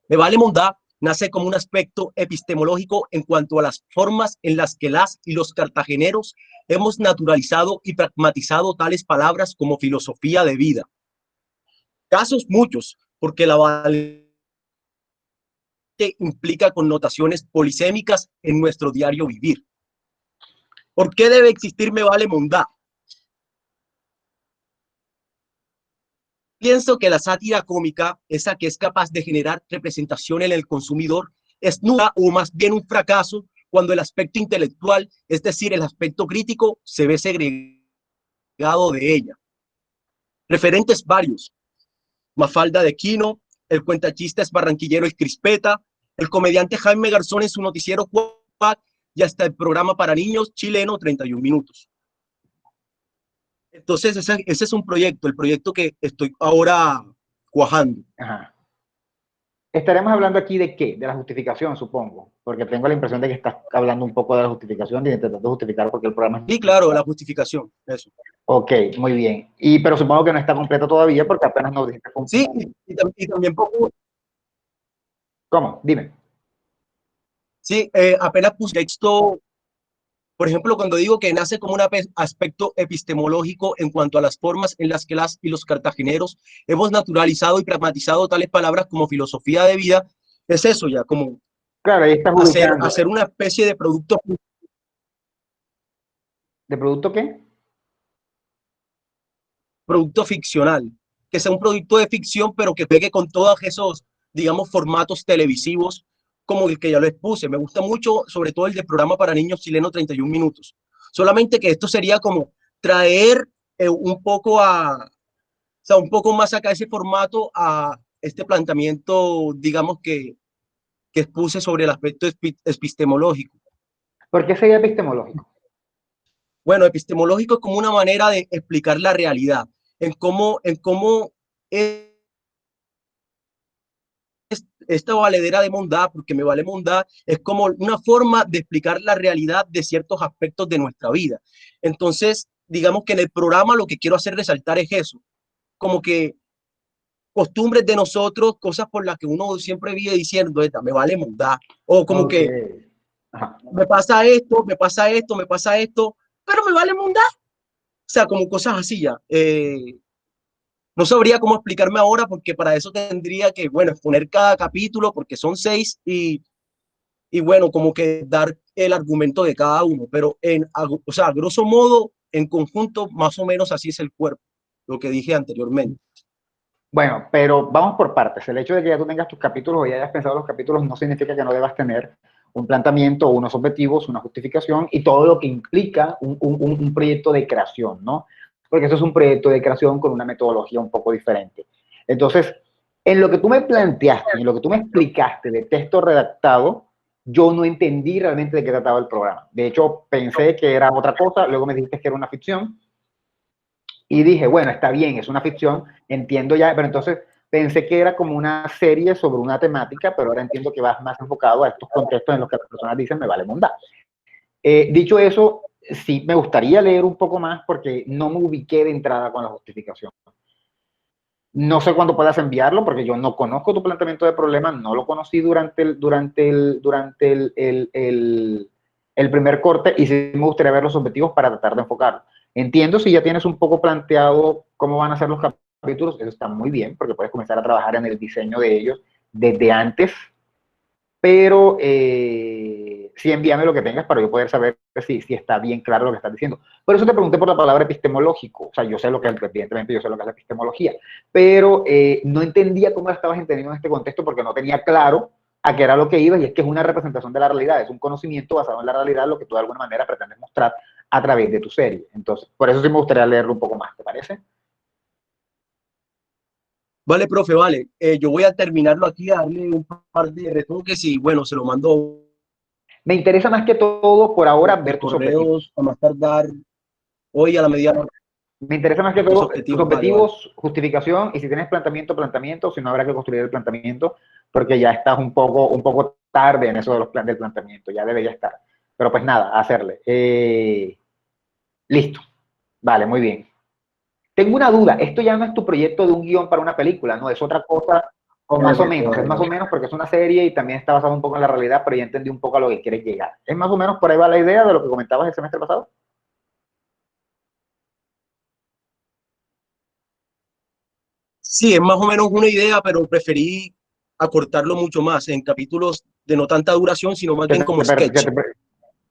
Me Vale Mondá nace como un aspecto epistemológico en cuanto a las formas en las que las y los cartageneros hemos naturalizado y pragmatizado tales palabras como filosofía de vida. Casos muchos, porque la vale implica connotaciones polisémicas en nuestro diario vivir. ¿Por qué debe existir Me Vale Mondá? Pienso que la sátira cómica, esa que es capaz de generar representación en el consumidor, es nula o más bien un fracaso cuando el aspecto intelectual, es decir, el aspecto crítico, se ve segregado de ella. Referentes varios: Mafalda de Quino, el cuentachistes barranquillero El Crispeta, el comediante Jaime Garzón en su noticiero Quack, y hasta el programa para niños chileno 31 minutos. Entonces ese es un proyecto, el proyecto que estoy ahora cuajando. Ajá. Estaremos hablando aquí de qué, de la justificación, supongo, porque tengo la impresión de que estás hablando un poco de la justificación y intentando justificar porque el programa es... Sí, claro, la justificación, eso. Ok, muy bien. Pero supongo que no está completo todavía porque apenas nos dijiste... Sí, y también poco... ¿Cómo? Dime. Sí, apenas puse texto, por ejemplo, cuando digo que nace como un aspecto epistemológico en cuanto a las formas en las que las y los cartageneros hemos naturalizado y pragmatizado tales palabras como filosofía de vida, es eso ya, como claro, ahí estás hacer una especie de producto. ¿De producto qué? Producto ficcional, que sea un producto de ficción, pero que pegue con todos esos, digamos, formatos televisivos, como el que ya les puse. Me gusta mucho, sobre todo el del programa para niños chileno 31 minutos. Solamente que esto sería como traer un poco un poco más acá ese formato a este planteamiento, digamos, que expuse sobre el aspecto epistemológico. ¿Por qué sería epistemológico? Bueno, epistemológico es como una manera de explicar la realidad, en cómo esta valedera de mondá, porque me vale mondá, es como una forma de explicar la realidad de ciertos aspectos de nuestra vida. Entonces, digamos que en el programa lo que quiero hacer resaltar es eso, como que costumbres de nosotros, cosas por las que uno siempre vive diciendo, me vale mondá, o como que me pasa esto, me pasa esto, me pasa esto, pero me vale mondá. O sea, como cosas así ya. No sabría cómo explicarme ahora porque para eso tendría que, bueno, exponer cada capítulo porque son 6 y bueno, como que dar el argumento de cada uno, pero o sea, grosso modo, en conjunto, más o menos así es el cuerpo, lo que dije anteriormente. Bueno, pero vamos por partes. El hecho de que ya tú tengas tus capítulos o ya hayas pensado los capítulos no significa que no debas tener un planteamiento, unos objetivos, una justificación y todo lo que implica un proyecto de creación, ¿no? Porque eso es un proyecto de creación con una metodología un poco diferente. Entonces, en lo que tú me planteaste, en lo que tú me explicaste de texto redactado, yo no entendí realmente de qué trataba el programa. De hecho, pensé que era otra cosa, luego me dijiste que era una ficción, y dije, bueno, está bien, es una ficción, entiendo ya, pero entonces pensé que era como una serie sobre una temática, pero ahora entiendo que vas más enfocado a estos contextos en los que las personas dicen, me vale mondá. Dicho eso, sí me gustaría leer un poco más porque no me ubiqué de entrada con la justificación. No sé cuándo puedas enviarlo porque yo no conozco tu planteamiento de problema, no lo conocí durante el primer corte y sí me gustaría ver los objetivos para tratar de enfocarlo. Entiendo si ya tienes un poco planteado cómo van a ser los capítulos, eso está muy bien porque puedes comenzar a trabajar en el diseño de ellos desde antes, pero sí envíame lo que tengas para yo poder saber si está bien claro lo que estás diciendo. Por eso te pregunté por la palabra epistemológico, o sea, yo sé lo que es, evidentemente yo sé lo que es la epistemología, pero no entendía cómo la estabas entendiendo en este contexto porque no tenía claro a qué era lo que ibas, y es que es una representación de la realidad, es un conocimiento basado en la realidad, lo que tú de alguna manera pretendes mostrar a través de tu serie. Entonces, por eso sí me gustaría leerlo un poco más, ¿te parece? Vale, profe, vale. Yo voy a terminarlo aquí, a darle un par de retoques y bueno, se lo mando. Me interesa más que todo por ahora ver tus objetivos. A más tardar hoy a la mediana hora. Me interesa más que Tus todo objetivos, tus objetivos, vale. justificación, y si tienes planteamiento, si no habrá que construir el planteamiento, porque ya estás un poco tarde en eso de del planteamiento, ya debería estar. Pero pues nada, a hacerle. Listo. Vale, muy bien. Tengo una duda, esto ya no es tu proyecto de un guión para una película, ¿no? Es otra cosa, o más o menos, es más o menos porque es una serie y también está basado un poco en la realidad, pero ya entendí un poco a lo que quieres llegar. ¿Es más o menos por ahí va la idea de lo que comentabas el semestre pasado? Sí, es más o menos una idea, pero preferí acortarlo mucho más en capítulos de no tanta duración, sino más bien como sketch.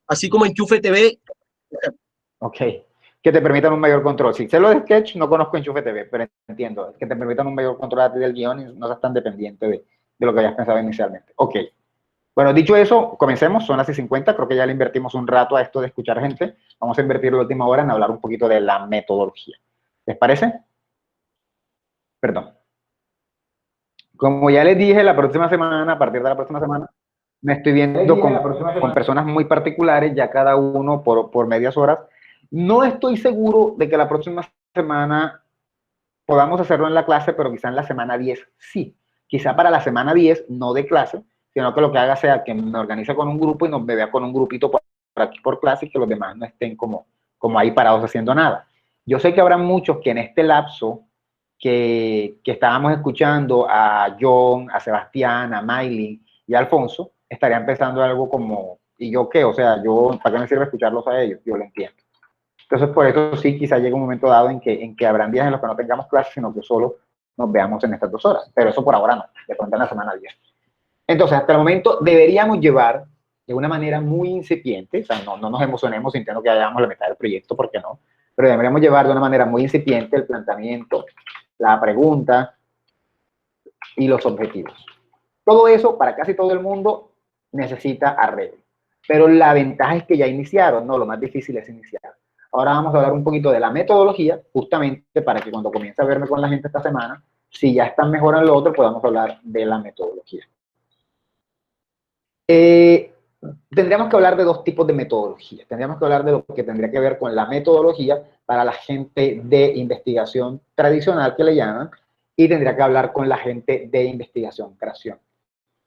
Así como Enchufe TV. Ok. Que te permitan un mayor control. Si sé lo de sketch, no conozco Enchufe TV, pero entiendo. Que te permitan un mayor control a ti del guión y no seas tan dependiente de lo que habías pensado inicialmente. Ok. Bueno, dicho eso, comencemos. Son las 50. Creo que ya le invertimos un rato a esto de escuchar gente. Vamos a invertir la última hora en hablar un poquito de la metodología. ¿Les parece? Perdón. Como ya les dije, la próxima semana, a partir de la próxima semana, me estoy viendo con personas muy particulares, ya cada uno por medias horas. No estoy seguro de que la próxima semana podamos hacerlo en la clase, pero quizá en la semana 10 sí. Quizá para la semana 10 no de clase, sino que lo que haga sea que me organice con un grupo y nos vea con un grupito por aquí por clase y que los demás no estén como ahí parados haciendo nada. Yo sé que habrá muchos que en este lapso que estábamos escuchando a John, a Sebastián, a Miley y a Alfonso, estarían pensando algo como, ¿y yo qué? O sea, ¿para qué me sirve escucharlos a ellos? Yo lo entiendo. Entonces, por eso sí, quizá llegue un momento dado en que habrán días en los que no tengamos clases, sino que solo nos veamos en estas 2 horas. Pero eso por ahora no, de pronto en la semana 10. Entonces, hasta el momento deberíamos llevar de una manera muy incipiente, o sea, no nos emocionemos sintiendo que hayamos la mitad del proyecto, porque no, pero deberíamos llevar de una manera muy incipiente el planteamiento, la pregunta y los objetivos. Todo eso, para casi todo el mundo, necesita arreglo. Pero la ventaja es que ya iniciaron, ¿no? Lo más difícil es iniciar. Ahora vamos a hablar un poquito de la metodología, justamente para que cuando comience a verme con la gente esta semana, si ya están mejor en lo otro, podamos hablar de la metodología. Tendríamos que hablar de 2 tipos de metodología. Tendríamos que hablar de lo que tendría que ver con la metodología para la gente de investigación tradicional, que le llaman, y tendría que hablar con la gente de investigación, creación.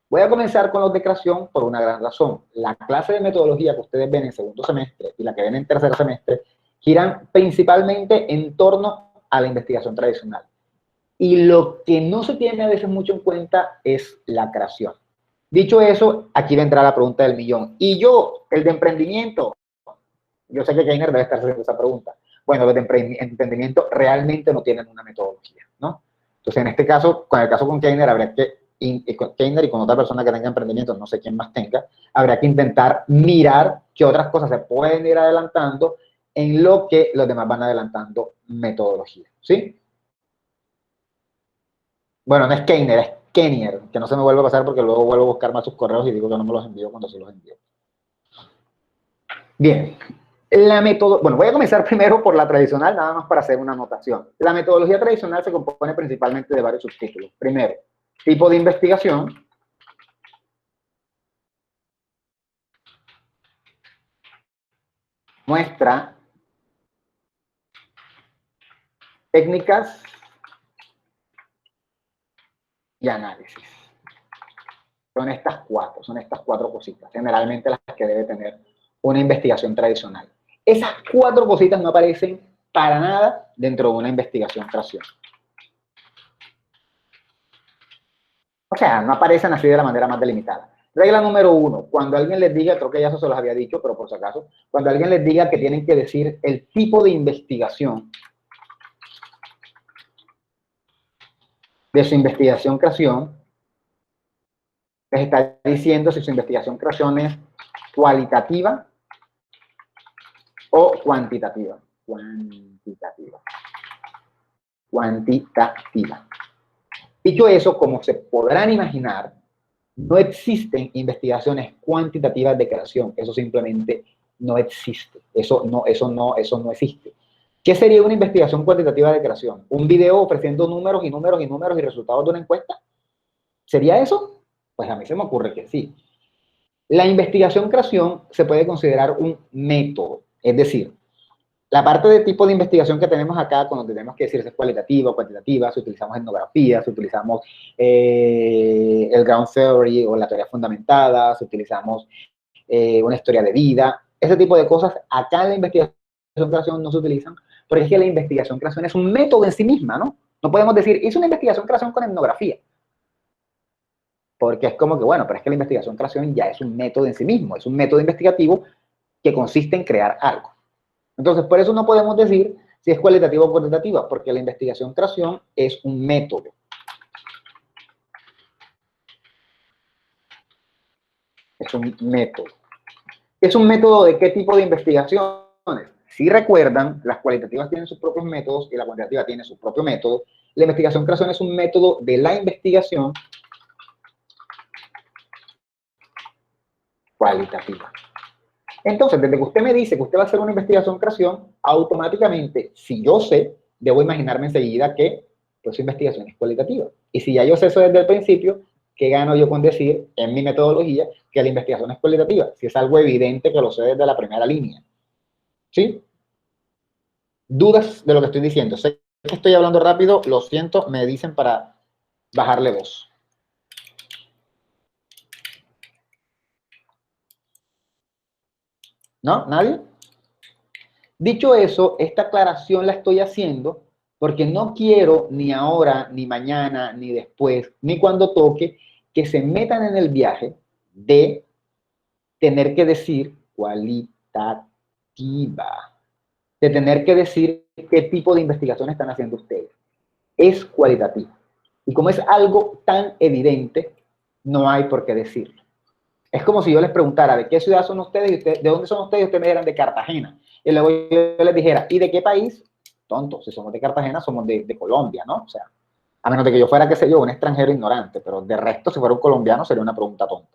Voy a comenzar con los de creación por una gran razón. La clase de metodología que ustedes ven en segundo semestre y la que ven en tercer semestre giran principalmente en torno a la investigación tradicional. Y lo que no se tiene a veces mucho en cuenta es la creación. Dicho eso, aquí vendrá la pregunta del millón. Y yo, el de emprendimiento, yo sé que Keiner debe estar haciendo esa pregunta. Bueno, los de emprendimiento realmente no tienen una metodología, ¿no? Entonces, en este caso, con el caso con Keiner, habría que, Keiner y con otra persona que tenga emprendimiento, no sé quién más tenga, habría que intentar mirar qué otras cosas se pueden ir adelantando en lo que los demás van adelantando metodología, ¿sí? Bueno, no es Keiner, es Kenier, que no se me vuelva a pasar porque luego vuelvo a buscar más sus correos y digo que no me los envío cuando se los envío. Bien, bueno, voy a comenzar primero por la tradicional, nada más para hacer una anotación. La metodología tradicional se compone principalmente de varios subtítulos. Primero, tipo de investigación. Muestra. Técnicas y análisis. Son estas 4 cositas, generalmente las que debe tener una investigación tradicional. Esas 4 cositas no aparecen para nada dentro de una investigación creación. O sea, no aparecen así de la manera más delimitada. Regla número 1, cuando alguien les diga, creo que ya eso se los había dicho, pero por si acaso, cuando alguien les diga que tienen que decir el tipo de investigación de su investigación creación, les está diciendo si su investigación creación es cualitativa o cuantitativa. Cuantitativa. Dicho eso, como se podrán imaginar, no existen investigaciones cuantitativas de creación. Eso simplemente no existe. Eso no existe. ¿Qué sería una investigación cuantitativa de creación? ¿Un video ofreciendo números y números y números y resultados de una encuesta? ¿Sería eso? Pues a mí se me ocurre que sí. La investigación creación se puede considerar un método. Es decir, La parte de tipo de investigación que tenemos acá, cuando tenemos que decir si es cualitativa o cuantitativa, si utilizamos etnografía, si utilizamos el ground theory o la teoría fundamentada, si utilizamos una historia de vida, ese tipo de cosas, acá en la investigación-creación no se utilizan, porque es que la investigación-creación es un método en sí misma, ¿no? No podemos decir, hice una investigación-creación con etnografía, porque es como que, bueno, pero es que la investigación-creación ya es un método en sí mismo, es un método investigativo que consiste en crear algo. Entonces, por eso no podemos decir si es cualitativa o cuantitativa, porque la investigación-creación es un método. Es un método. ¿Es un método de qué tipo de investigaciones? Si recuerdan, las cualitativas tienen sus propios métodos y la cuantitativa tiene su propio método. La investigación-creación es un método de la investigación cualitativa. Entonces, desde que usted me dice que usted va a hacer una investigación-creación, automáticamente, si yo sé, debo imaginarme enseguida que pues, su investigación es cualitativa. Y si ya yo sé eso desde el principio, ¿qué gano yo con decir en mi metodología que la investigación es cualitativa? Si es algo evidente que lo sé desde la primera línea. ¿Sí? ¿Dudas de lo que estoy diciendo? Sé que estoy hablando rápido, lo siento, me dicen para bajarle voz. ¿No? ¿Nadie? Dicho eso, esta aclaración la estoy haciendo porque no quiero ni ahora, ni mañana, ni después, ni cuando toque, que se metan en el viaje de tener que decir cualitativa, de tener que decir qué tipo de investigación están haciendo ustedes. Es cualitativa. Y como es algo tan evidente, no hay por qué decirlo. Es como si yo les preguntara de qué ciudad son ustedes y ustedes, de dónde son ustedes y ustedes me dijeran de Cartagena. Y luego yo les dijera, ¿y de qué país? Tonto, si somos de Cartagena, somos de Colombia, ¿no? O sea, a menos de que yo fuera, qué sé yo, un extranjero ignorante, pero de resto, si fuera un colombiano, sería una pregunta tonta.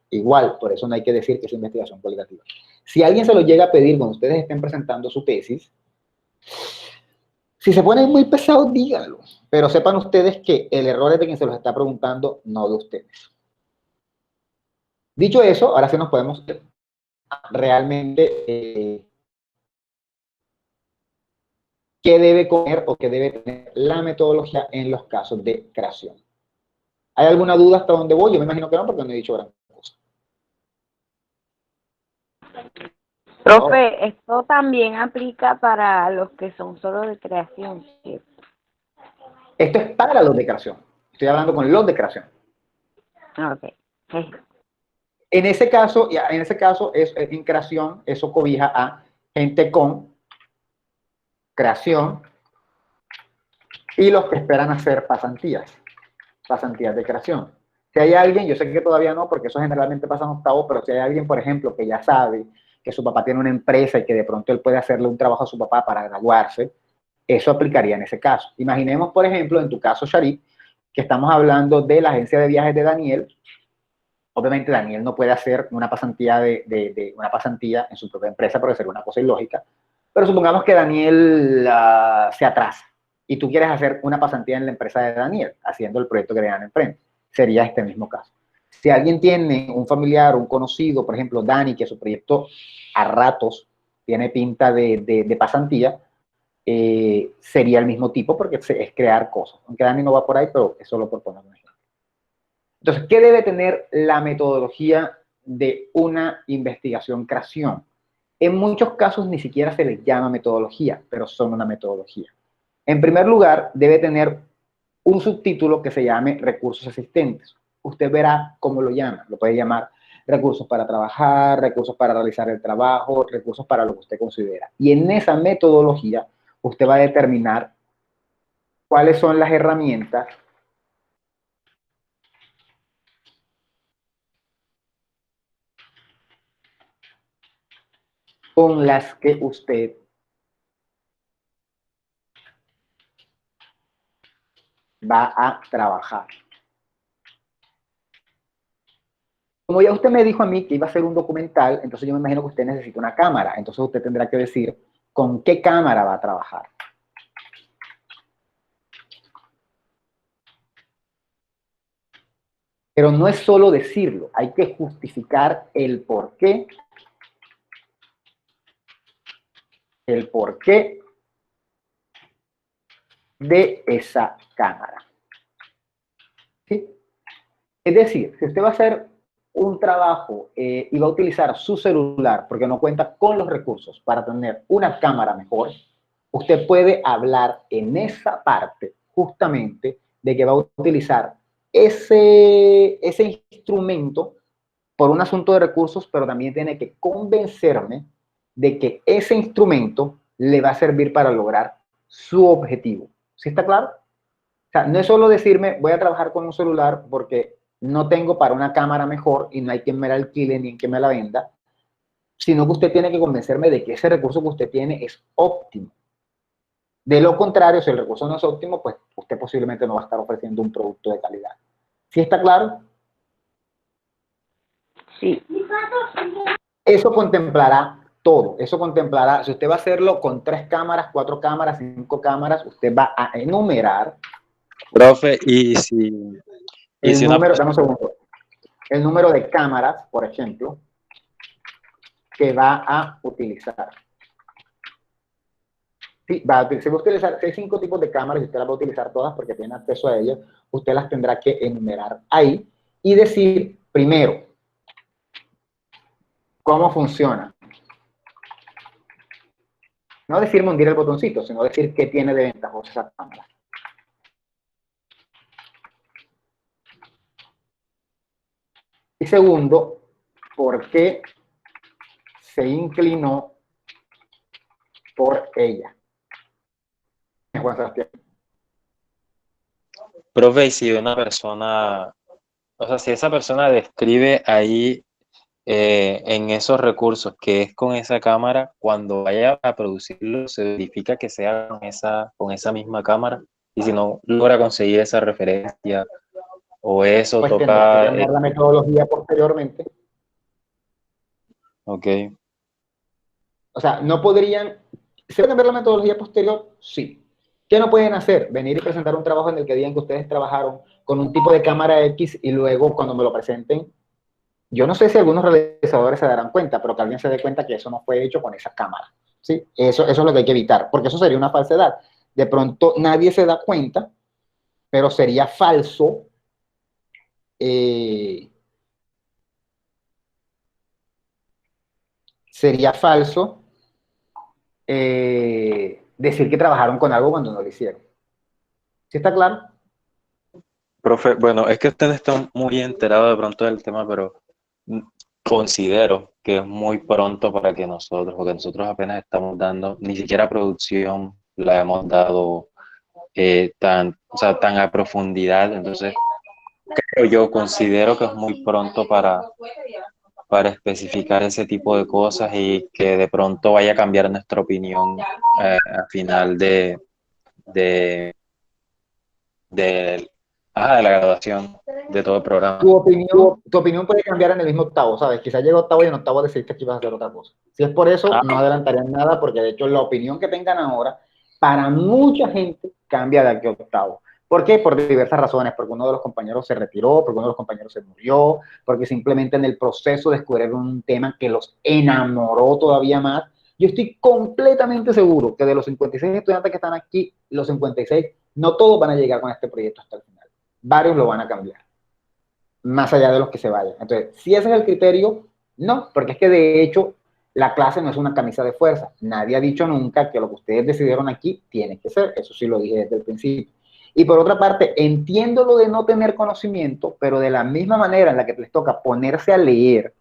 Igual, por eso no hay que decir que es investigación cualitativa. Si alguien se lo llega a pedir cuando ustedes estén presentando su tesis, si se ponen muy pesados, díganlo. Pero sepan ustedes que el error es de quien se los está preguntando, no de ustedes. Dicho eso, ahora sí nos podemos realmente qué debe comer o qué debe tener la metodología en los casos de creación. ¿Hay alguna duda hasta dónde voy? Yo me imagino que no, porque no he dicho gran cosa. Profe, esto también aplica para los que son solo de creación, ¿cierto? Esto es para los de creación. Estoy hablando con los de creación. Ok. Sí. En ese caso, en creación, eso cobija a gente con creación y los que esperan hacer pasantías de creación. Si hay alguien, yo sé que todavía no, porque eso generalmente pasa en octavo, pero si hay alguien, por ejemplo, que ya sabe que su papá tiene una empresa y que de pronto él puede hacerle un trabajo a su papá para graduarse, eso aplicaría en ese caso. Imaginemos, por ejemplo, en tu caso, Sharif, que estamos hablando de la agencia de viajes de Daniel. Obviamente Daniel no puede hacer una pasantía, una pasantía en su propia empresa porque sería una cosa ilógica, pero supongamos que Daniel se atrasa y tú quieres hacer una pasantía en la empresa de Daniel, haciendo el proyecto que Daniel emprende. Sería este mismo caso. Si alguien tiene un familiar, un conocido, por ejemplo, Dani, que su proyecto a ratos tiene pinta de pasantía, sería el mismo tipo porque es crear cosas. Aunque Dani no va por ahí, pero es solo por poner un ejemplo. Entonces, ¿qué debe tener la metodología de una investigación-creación? En muchos casos ni siquiera se les llama metodología, pero son una metodología. En primer lugar, debe tener un subtítulo que se llame recursos asistentes. Usted verá cómo lo llama. Lo puede llamar recursos para trabajar, recursos para realizar el trabajo, recursos para lo que usted considera. Y en esa metodología, usted va a determinar cuáles son las herramientas con las que usted va a trabajar. Como ya usted me dijo a mí que iba a hacer un documental, entonces yo me imagino que usted necesita una cámara. Entonces usted tendrá que decir con qué cámara va a trabajar. Pero no es solo decirlo, hay que justificar el por qué el porqué de esa cámara. ¿Sí? Es decir, si usted va a hacer un trabajo y va a utilizar su celular porque no cuenta con los recursos para tener una cámara mejor, usted puede hablar en esa parte justamente de que va a utilizar ese instrumento por un asunto de recursos, pero también tiene que convencerme de que ese instrumento le va a servir para lograr su objetivo. ¿Sí está claro? O sea, no es solo decirme voy a trabajar con un celular porque no tengo para una cámara mejor y no hay quien me la alquile ni quien me la venda, sino que usted tiene que convencerme de que ese recurso que usted tiene es óptimo. De lo contrario, si el recurso no es óptimo, pues usted posiblemente no va a estar ofreciendo un producto de calidad. ¿Sí está claro? Sí. Eso contemplará todo. Eso contemplará, si usted va a hacerlo con 3 cámaras, 4 cámaras, 5 cámaras, usted va a enumerar Profe, y si una dame persona, un segundo, el número de cámaras, por ejemplo, que va a utilizar. Sí, si va a utilizar, si hay 5 tipos de cámaras y usted las va a utilizar todas porque tiene acceso a ellas, usted las tendrá que enumerar ahí y decir primero cómo funciona. No decir hundir el botoncito, sino decir qué tiene de ventajosa esa cámara. Y segundo, por qué se inclinó por ella. Juan Sebastián. profe, y si una persona, o sea, si esa persona describe ahí en esos recursos que es con esa cámara, cuando vaya a producirlo, se verifica que sea con esa misma cámara, y si no logra conseguir esa referencia o eso, Pues tendrá que toca, cambiar la metodología posteriormente. ok, O sea, no podrían, ¿se puede cambiar la metodología posterior? Sí. ¿Qué no pueden hacer? Venir y presentar un trabajo en el que digan que ustedes trabajaron con un tipo de cámara X y luego cuando me lo presenten, yo no sé si algunos realizadores se darán cuenta, pero que alguien se dé cuenta que eso no fue hecho con esa cámara. ¿Sí? Eso es lo que hay que evitar, porque eso sería una falsedad. De pronto nadie se da cuenta, pero sería falso eh, sería falso decir que trabajaron con algo cuando no lo hicieron. ¿Sí está claro? profe, bueno, es que usted no está muy enterado de pronto del tema, pero mm, considero que es muy pronto para que nosotros, porque nosotros apenas estamos dando, ni siquiera producción la hemos dado o sea, tan a profundidad, entonces yo considero que es muy pronto para especificar ese tipo de cosas y que de pronto vaya a cambiar nuestra opinión al final de, de, de la graduación de todo el programa. Tu opinión puede cambiar en el mismo octavo, ¿sabes? Quizás llega octavo y en octavo decidiste que ibas a hacer otra cosa. Si es por eso, Ah, no adelantarían nada, porque de hecho la opinión que tengan ahora, para mucha gente, cambia de aquí a octavo. ¿Por qué? Por diversas razones, porque uno de los compañeros se retiró, porque uno de los compañeros se murió, porque simplemente en el proceso descubrieron un tema que los enamoró todavía más. Yo estoy completamente seguro que de los 56 estudiantes que están aquí, los 56, no todos van a llegar con este proyecto hasta el final. Varios lo van a cambiar más allá de los que se vayan. Entonces, si ese es el criterio, no, porque es que de hecho la clase no es una camisa de fuerza. Nadie ha dicho nunca que lo que ustedes decidieron aquí tiene que ser. Eso sí lo dije desde el principio. Y por otra parte, entiendo lo de no tener conocimiento, pero de la misma manera en la que les toca ponerse a leer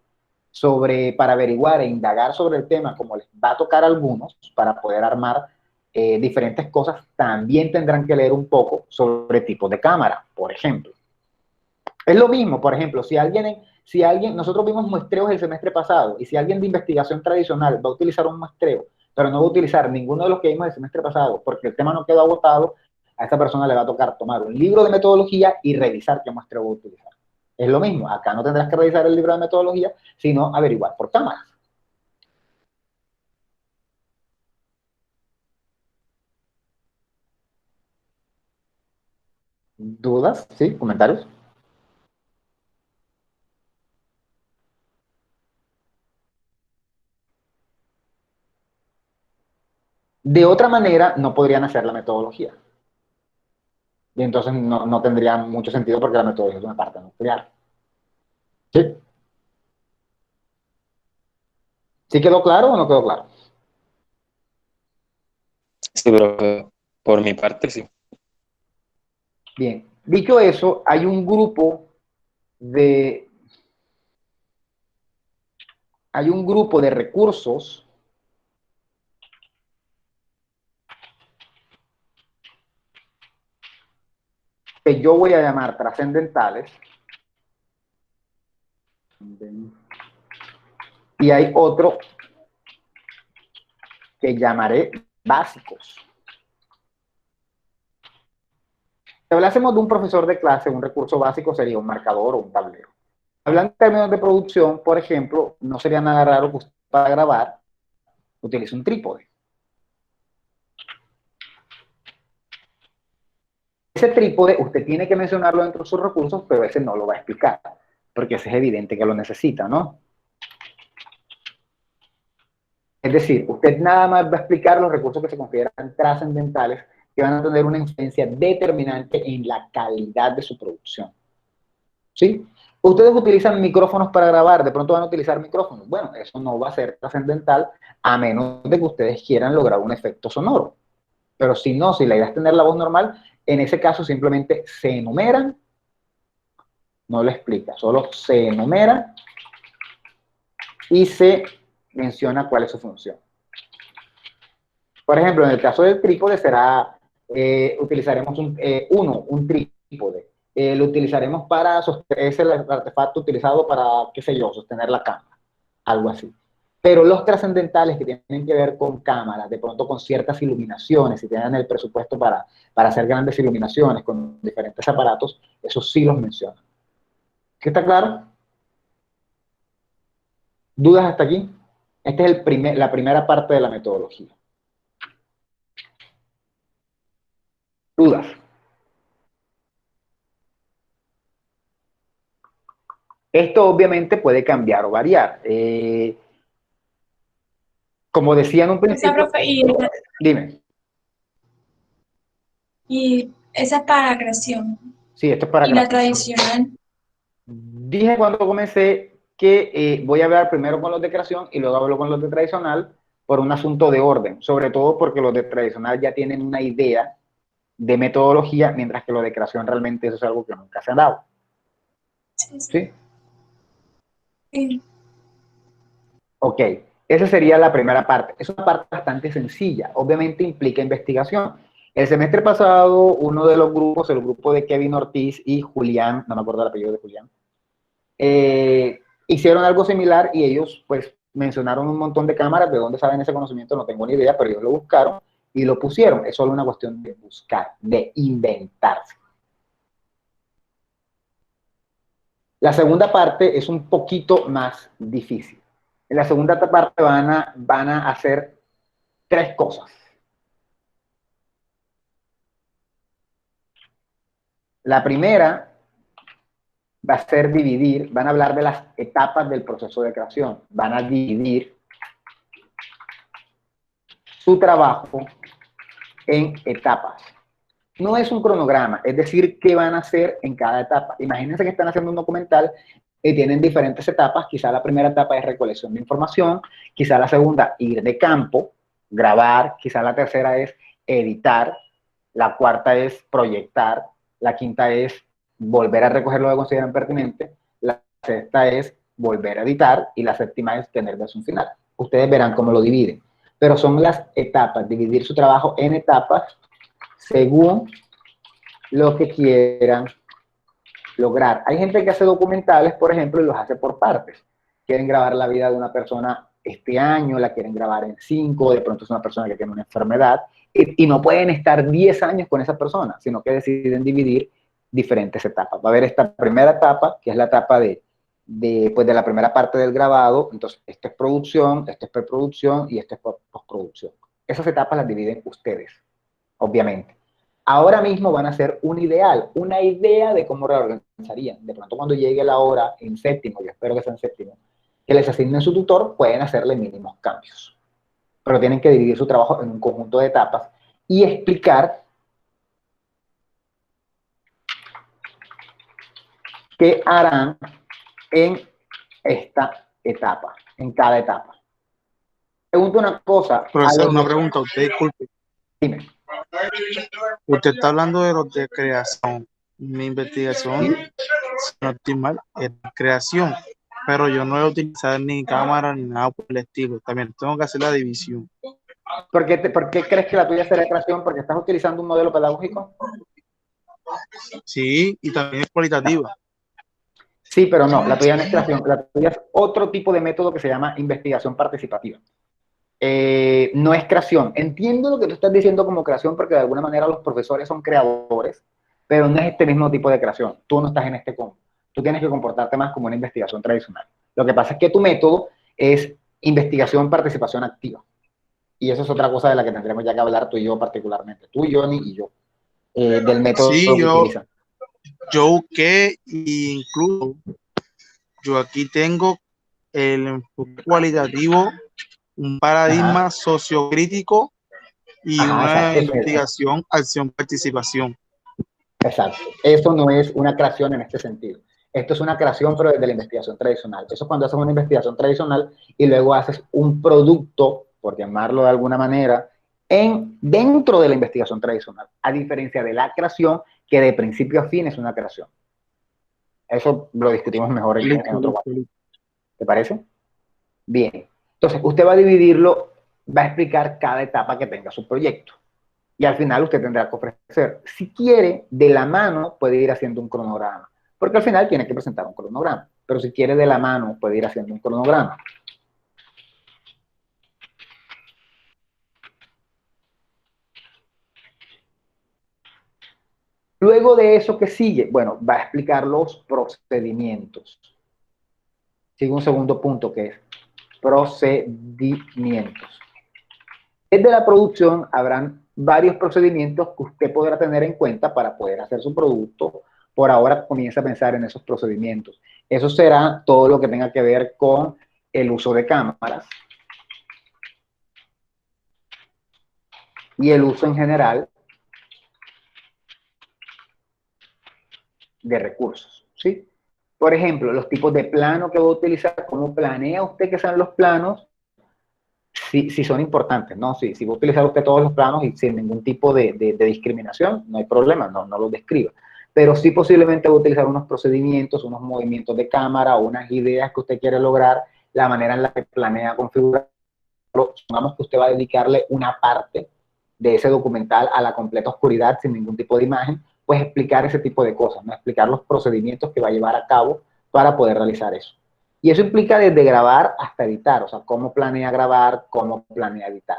para averiguar e indagar sobre el tema, como les va a tocar a algunos, para poder armar diferentes cosas, también tendrán que leer un poco sobre tipos de cámara, por ejemplo. Es lo mismo, por ejemplo, nosotros vimos muestreos el semestre pasado, y si alguien de investigación tradicional va a utilizar un muestreo, pero no va a utilizar ninguno de los que vimos el semestre pasado, porque el tema no quedó agotado, a esta persona le va a tocar tomar un libro de metodología y revisar qué muestreo va a utilizar. Es lo mismo, acá no tendrás que revisar el libro de metodología, sino averiguar por cámaras. ¿Dudas? ¿Sí? ¿Comentarios? De otra manera, no podrían hacer la metodología. Y entonces no tendría mucho sentido porque la metodología es una parte nuclear. ¿Sí? ¿Sí quedó claro o no quedó claro? Sí, pero por mi parte sí. Bien. Dicho eso, hay un grupo de recursos que yo voy a llamar trascendentales, y hay otro que llamaré básicos. Si hablásemos de un profesor de clase, un recurso básico sería un marcador o un tablero. Hablando en términos de producción, por ejemplo, no sería nada raro que usted para grabar utilice un trípode. Ese trípode usted tiene que mencionarlo dentro de sus recursos, pero ese no lo va a explicar, porque ese es evidente que lo necesita, ¿no? Es decir, usted nada más va a explicar los recursos que se consideran trascendentales, que van a tener una influencia determinante en la calidad de su producción. ¿Sí? Ustedes utilizan micrófonos para grabar, de pronto van a utilizar micrófonos. Bueno, eso no va a ser trascendental a menos de que ustedes quieran lograr un efecto sonoro. Pero si no, si la idea es tener la voz normal, en ese caso simplemente se enumeran, no lo explica, solo se enumera y se menciona cuál es su función. Por ejemplo, en el caso del trípode será, utilizaremos un trípode. Lo utilizaremos para sostener, es el artefacto utilizado para, qué sé yo, sostener la cámara, algo así. Pero los trascendentales que tienen que ver con cámaras, de pronto con ciertas iluminaciones, si tienen el presupuesto para hacer grandes iluminaciones con diferentes aparatos, esos sí los mencionan. ¿Qué está claro? ¿Dudas hasta aquí? Esta es la primera parte de la metodología. ¿Dudas? Esto obviamente puede cambiar o variar. Como decía en un Esa, principio, profe, dime. y esa es para creación. Sí, esto es para Y la creación. tradicional. Dije cuando comencé que voy a hablar primero con los de creación y luego hablo con los de tradicional por un asunto de orden, sobre todo porque los de tradicional ya tienen una idea de metodología, mientras que los de creación realmente eso es algo que nunca se ha dado. Sí, sí. ¿Sí? Sí. Ok, esa sería la primera parte. Es una parte bastante sencilla, obviamente implica investigación. El semestre pasado, uno de los grupos, el grupo de Kevin Ortiz y Julián, no me acuerdo el apellido de Julián, hicieron algo similar y ellos pues mencionaron un montón de cámaras. ¿De dónde saben ese conocimiento? No tengo ni idea, pero ellos lo buscaron y lo pusieron. Es solo una cuestión de buscar, de inventarse. La segunda parte es un poquito más difícil. En la segunda parte van a hacer tres cosas. La primera va a ser dividir, van a hablar de las etapas del proceso de creación. Van a dividir su trabajo en etapas. No es un cronograma, es decir, qué van a hacer en cada etapa. Imagínense que están haciendo un documental y tienen diferentes etapas. Quizá la primera etapa es recolección de información, quizá la segunda, ir de campo, grabar, quizá la tercera es editar, la cuarta es proyectar, la quinta es volver a recoger lo que consideran pertinente, la sexta es volver a editar y la séptima es tener versión final. Ustedes verán cómo lo dividen. Pero son las etapas, dividir su trabajo en etapas según lo que quieran lograr. Hay gente que hace documentales, por ejemplo, y los hace por partes. Quieren grabar la vida de una persona este año, la quieren grabar en 5, de pronto es una persona que tiene una enfermedad, y no pueden estar 10 años con esa persona, sino que deciden dividir diferentes etapas. Va a haber esta primera etapa, que es la etapa pues de la primera parte del grabado. Entonces, esto es producción, esto es preproducción y esto es postproducción. Esas etapas las dividen ustedes, obviamente. Ahora mismo van a ser un ideal, una idea de cómo reorganizarían. De pronto cuando llegue la hora en séptimo, yo espero que sea en séptimo, que les asignen su tutor, pueden hacerle mínimos cambios. pero tienen que dividir su trabajo en un conjunto de etapas y explicar qué harán en esta etapa, en cada etapa. Pregunto una cosa. Profesor, una pregunta, usted disculpe. Dime. Usted está hablando de los de creación. Mi investigación, si no estoy mal, es creación, pero yo no voy a utilizar ni cámara ni nada por el estilo. También tengo que hacer la división. ¿Por qué crees que la tuya será creación? ¿Porque estás utilizando un modelo pedagógico? Sí, y también es cualitativa. Sí, pero no, la tuya no es creación. La tuya es otro tipo de método que se llama investigación participativa. No es creación. Entiendo lo que tú estás diciendo como creación porque de alguna manera los profesores son creadores, pero no es este mismo tipo de creación. Tú no estás en este combo. Tú tienes que comportarte más como una investigación tradicional. Lo que pasa es que tu método es investigación participación activa. Y eso es otra cosa de la que tendremos ya que hablar tú y yo particularmente. Tú, Johnny y yo. Del método Sí, que utilizan. yo busqué e incluso yo aquí tengo el enfoque cualitativo, un paradigma sociocrítico y una Exacto, investigación, acción, participación. Exacto. Eso no es una creación en este sentido. Esto es una creación, pero desde la investigación tradicional. Eso es cuando haces una investigación tradicional y luego haces un producto, por llamarlo de alguna manera, dentro de la investigación tradicional, a diferencia de la creación, que de principio a fin es una creación. Eso lo discutimos mejor en otro momento. ¿Te parece? Bien. Entonces, usted va a dividirlo, va a explicar cada etapa que tenga su proyecto. Y al final usted tendrá que ofrecer. Si quiere, de la mano puede ir haciendo un cronograma, porque al final tiene que presentar un cronograma. Pero si quiere de la mano, puede ir haciendo un cronograma. Luego de eso, ¿qué sigue? Bueno, va a explicar los procedimientos. Sigue un segundo punto que es procedimientos. Desde la producción habrán varios procedimientos que usted podrá tener en cuenta para poder hacer su producto. Por ahora comienza a pensar en esos procedimientos. Eso será todo lo que tenga que ver con el uso de cámaras y el uso en general de recursos, ¿sí? Por ejemplo, los tipos de plano que va a utilizar, cómo planea usted que sean los planos, si son importantes, ¿no? Si va a utilizar usted todos los planos y sin ningún tipo de discriminación, no hay problema, no los describa. Pero sí posiblemente va a utilizar unos procedimientos, unos movimientos de cámara, unas ideas que usted quiere lograr, la manera en la que planea configurarlo. Supongamos que usted va a dedicarle una parte de ese documental a la completa oscuridad sin ningún tipo de imagen, pues explicar ese tipo de cosas, ¿no? Explicar los procedimientos que va a llevar a cabo para poder realizar eso. Y eso implica desde grabar hasta editar, o sea, cómo planea grabar, cómo planea editar.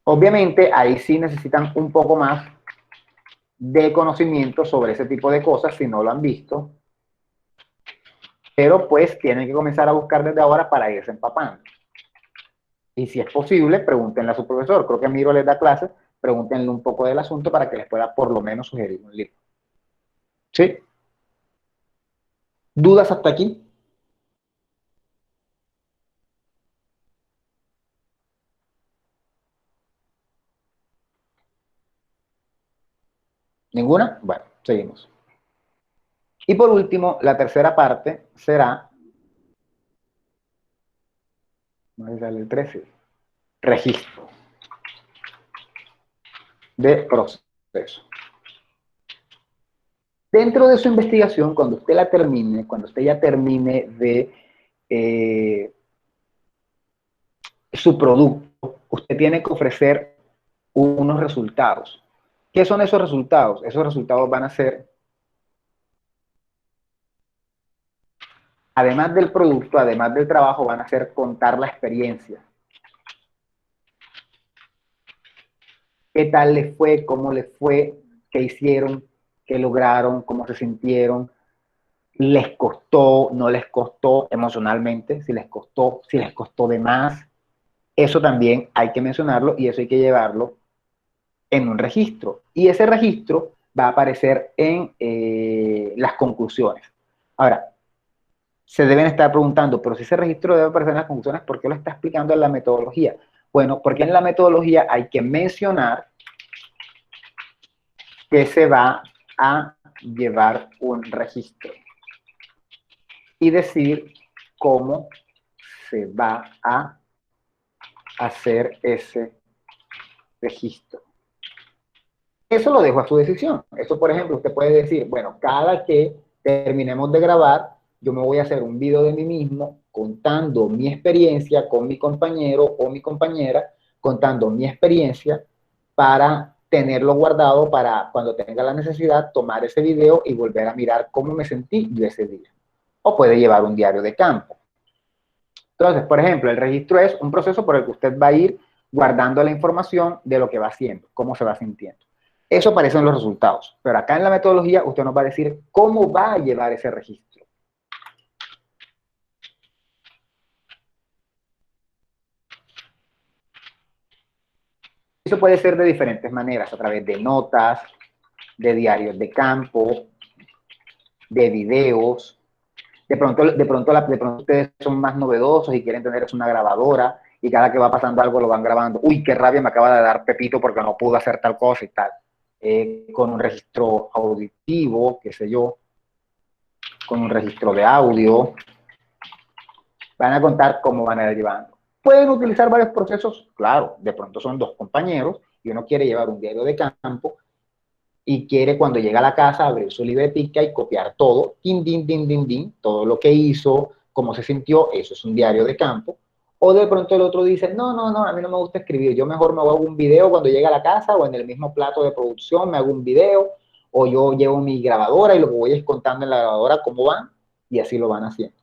Obviamente, ahí sí necesitan un poco más de conocimiento sobre ese tipo de cosas, si no lo han visto. Pero pues tienen que comenzar a buscar desde ahora para irse empapando. Y si es posible, pregúntenle a su profesor. Creo que Miro les da clases, pregúntenle un poco del asunto para que les pueda por lo menos sugerir un libro. ¿Sí? ¿Dudas hasta aquí? ¿Ninguna? Bueno, seguimos. Y por último, la tercera parte será, no es el 13, registro de proceso. Dentro de su investigación, cuando usted la termine, cuando usted ya termine de su producto, usted tiene que ofrecer unos resultados. ¿Qué son esos resultados? Esos resultados van a ser, además del producto, además del trabajo, van a ser contar la experiencia. ¿Qué tal les fue? ¿Cómo les fue? ¿Qué hicieron? ¿Qué lograron? ¿Cómo se sintieron? ¿Les costó? ¿No les costó emocionalmente? Si les costó de más. Eso también hay que mencionarlo y eso hay que llevarlo en un registro. Y ese registro va a aparecer en las conclusiones. Ahora, se deben estar preguntando, pero si ese registro debe aparecer en las conclusiones, ¿por qué lo está explicando en la metodología? Bueno, porque en la metodología hay que mencionar que se va a llevar un registro y decir cómo se va a hacer ese registro. Eso lo dejo a su decisión. Eso, por ejemplo, usted puede decir, bueno, cada que terminemos de grabar, yo me voy a hacer un video de mí mismo contando mi experiencia con mi compañero o mi compañera, contando mi experiencia para tenerlo guardado para cuando tenga la necesidad tomar ese video y volver a mirar cómo me sentí yo ese día. O puede llevar un diario de campo. Entonces, por ejemplo, el registro es un proceso por el que usted va a ir guardando la información de lo que va haciendo, cómo se va sintiendo. Eso aparece en los resultados, pero acá en la metodología usted nos va a decir cómo va a llevar ese registro. Eso puede ser de diferentes maneras, a través de notas, de diarios de campo, de videos. De pronto ustedes son más novedosos y quieren tener una grabadora y cada que va pasando algo lo van grabando. Uy, qué rabia me acaba de dar Pepito porque no pudo hacer tal cosa y tal. Con un registro auditivo, qué sé yo, con un registro de audio. Van a contar cómo van a ir llevando. ¿Pueden utilizar varios procesos? Claro, de pronto son dos compañeros y uno quiere llevar un diario de campo y quiere cuando llega a la casa abrir su libretica y copiar todo, din, din, din, din, din, todo lo que hizo, cómo se sintió, eso es un diario de campo. O de pronto el otro dice, no, no, no, a mí no me gusta escribir, yo mejor me hago un video cuando llegue a la casa o en el mismo plato de producción me hago un video, o yo llevo mi grabadora y lo que voy es contando en la grabadora cómo van, y así lo van haciendo.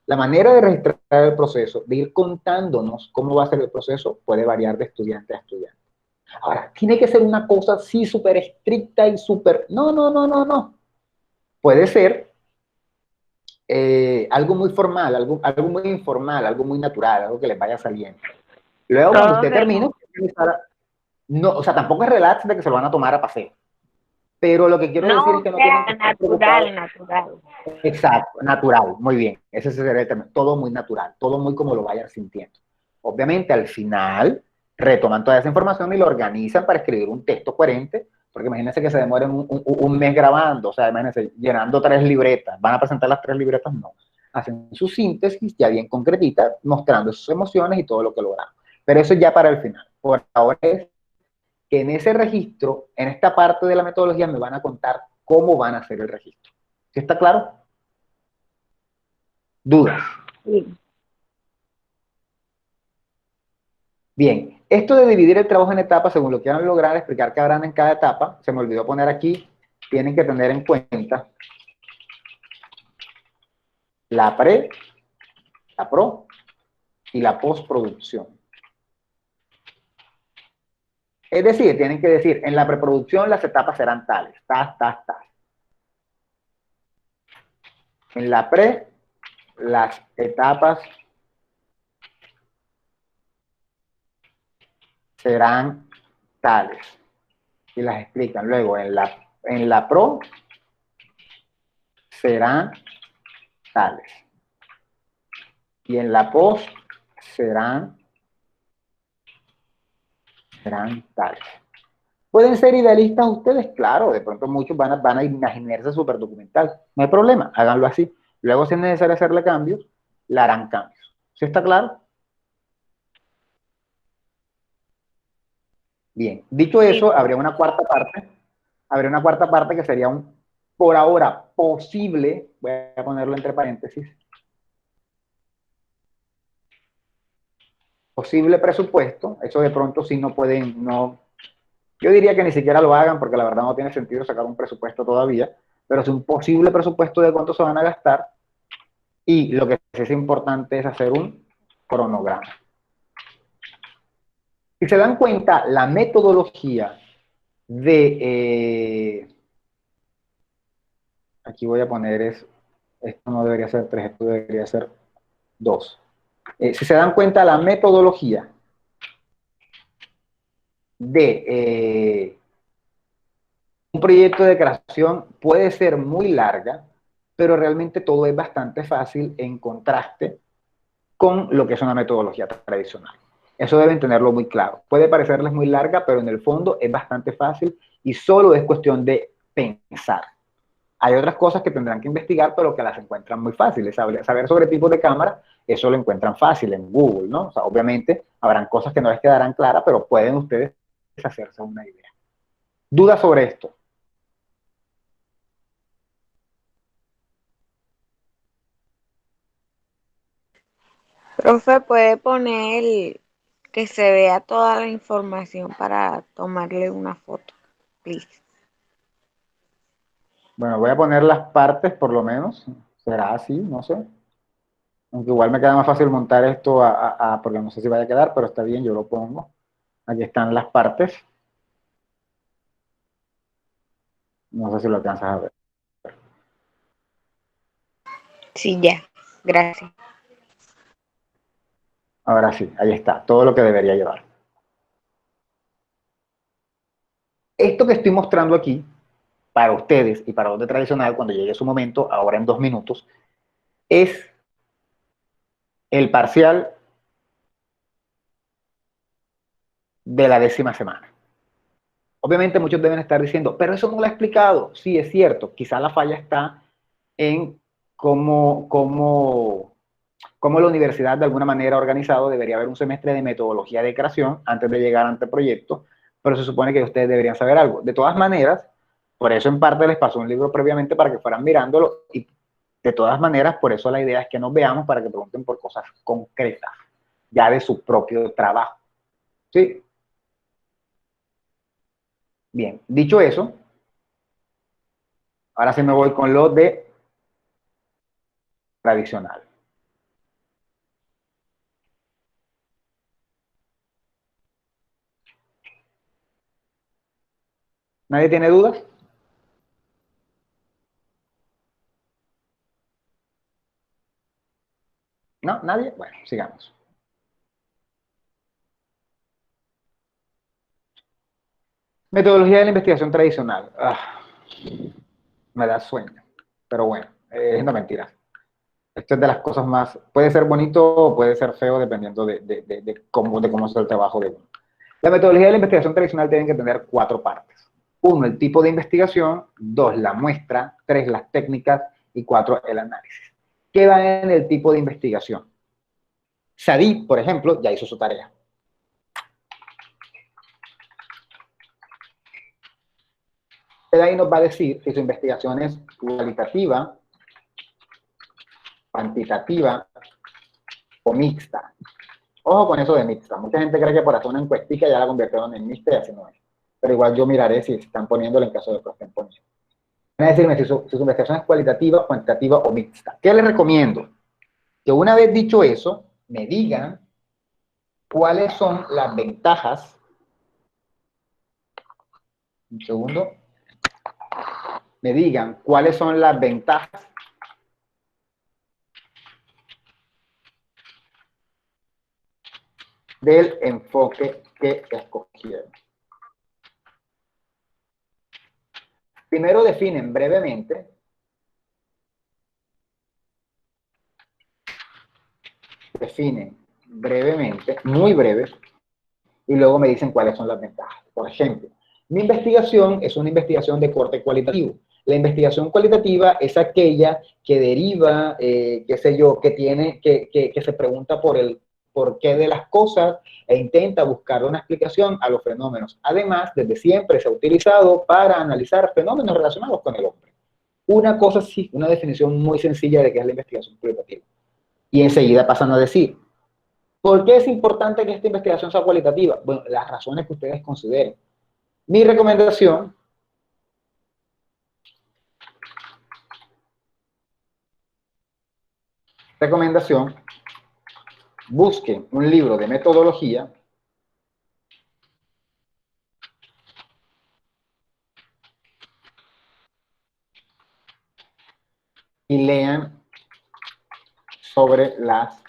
La manera de registrar el proceso, de ir contándonos cómo va a ser el proceso, puede variar de estudiante a estudiante. Ahora, tiene que ser una cosa así súper estricta y súper... No, no, no, no, no. Puede ser algo muy formal, algo muy informal, algo muy natural, algo que les vaya saliendo. Luego, cuando usted termine, no, o sea, tampoco es relax de que se lo van a tomar a paseo. Pero lo que quiero decir es que no tienen que estar preocupados. Natural. Exacto, natural, muy bien. Ese sería el tema. Todo muy natural, todo muy como lo vayan sintiendo. Obviamente, al final, retoman toda esa información y lo organizan para escribir un texto coherente, porque imagínense que se demoren un mes grabando, o sea, imagínense, llenando 3 libretas. ¿Van a presentar las 3 libretas? No. Hacen su síntesis ya bien concretita, mostrando sus emociones y todo lo que lograron. Pero eso ya para el final. Por ahora es que en ese registro, en esta parte de la metodología, me van a contar cómo van a hacer el registro. ¿Sí está claro? ¿Dudas? Sí. Bien, esto de dividir el trabajo en etapas, según lo que quieran lograr, explicar qué habrán en cada etapa, se me olvidó poner aquí, tienen que tener en cuenta la pre, la pro y la postproducción. Es decir, tienen que decir, en la preproducción las etapas serán tales, tas. En la pre, las etapas serán tales. Y las explican. Luego, en la pro, serán tales. Y en la post, serán tales. ¿Pueden ser idealistas ustedes? Claro, de pronto muchos van a imaginarse súper documental. No hay problema, háganlo así. Luego, si es necesario hacerle cambios, le harán cambios. ¿Sí está claro? Bien, dicho eso, habría una cuarta parte que sería un, por ahora, posible, voy a ponerlo entre paréntesis, posible presupuesto. Eso de pronto sí no pueden, no, yo diría que ni siquiera lo hagan porque la verdad no tiene sentido sacar un presupuesto todavía, pero es un posible presupuesto de cuánto se van a gastar y lo que sí es importante es hacer un cronograma. Si se dan cuenta, la metodología de... aquí voy a poner esto no debería ser 3, esto debería ser 2. Si se dan cuenta, la metodología de un proyecto de creación puede ser muy larga, pero realmente todo es bastante fácil en contraste con lo que es una metodología tradicional. Eso deben tenerlo muy claro. Puede parecerles muy larga, pero en el fondo es bastante fácil y solo es cuestión de pensar. Hay otras cosas que tendrán que investigar, pero que las encuentran muy fáciles. Saber sobre tipos de cámara, eso lo encuentran fácil en Google, ¿no? O sea, obviamente habrán cosas que no les quedarán claras, pero pueden ustedes hacerse una idea. ¿Dudas sobre esto? Profe, puede poner que se vea toda la información para tomarle una foto, please. Bueno, voy a poner las partes por lo menos. ¿Será así? No sé. Aunque igual me queda más fácil montar esto porque no sé si vaya a quedar, pero está bien, yo lo pongo. Aquí están las partes. No sé si lo alcanzas a ver. Sí, ya. Gracias. Ahora sí, ahí está, todo lo que debería llevar. Esto que estoy mostrando aquí, para ustedes y para los de tradicional, cuando llegue su momento, ahora en 2 minutos, es el parcial de la 10ª semana. Obviamente muchos deben estar diciendo, pero eso no lo ha explicado. Sí, es cierto, quizá la falla está en cómo la universidad de alguna manera ha organizado. Debería haber un semestre de metodología de creación antes de llegar ante el proyecto, pero se supone que ustedes deberían saber algo. De todas maneras, por eso en parte les pasó un libro previamente para que fueran mirándolo, y de todas maneras, por eso la idea es que nos veamos para que pregunten por cosas concretas, ya de su propio trabajo. ¿Sí? Bien, dicho eso, ahora sí me voy con lo de tradicional. ¿Nadie tiene dudas? ¿No? ¿Nadie? Bueno, sigamos. Metodología de la investigación tradicional. Me da sueño, pero bueno, no, mentira. Esto es de las cosas más, puede ser bonito o puede ser feo dependiendo de cómo es el trabajo de uno. La metodología de la investigación tradicional tiene que tener 4 partes. 1, el tipo de investigación. 2, la muestra. 3, las técnicas. Y 4, el análisis. ¿Qué va en el tipo de investigación? Sadie, por ejemplo, ya hizo su tarea. De ahí nos va a decir si su investigación es cualitativa, cuantitativa o mixta. Ojo con eso de mixta. Mucha gente cree que por hacer una encuestica ya la convirtieron en mixta y así no es. Pero igual yo miraré si están poniéndolo en caso de que lo estén poniendo. Van a decirme si su investigación es cualitativa, cuantitativa o mixta. ¿Qué les recomiendo? Que una vez dicho eso, me digan cuáles son las ventajas. Un segundo. Me digan cuáles son las ventajas del enfoque que escogieron. Primero definen brevemente muy breves, y luego me dicen cuáles son las ventajas. Por ejemplo, mi investigación es una investigación de corte cualitativo. La investigación cualitativa es aquella que deriva, qué sé yo, que se pregunta por el porqué de las cosas e intenta buscar una explicación a los fenómenos. Además, desde siempre se ha utilizado para analizar fenómenos relacionados con el hombre. Una cosa sí, una definición muy sencilla de qué es la investigación cualitativa. Y enseguida pasan a decir, ¿por qué es importante que esta investigación sea cualitativa? Bueno, las razones que ustedes consideren. Mi recomendación busquen un libro de metodología y lean sobre las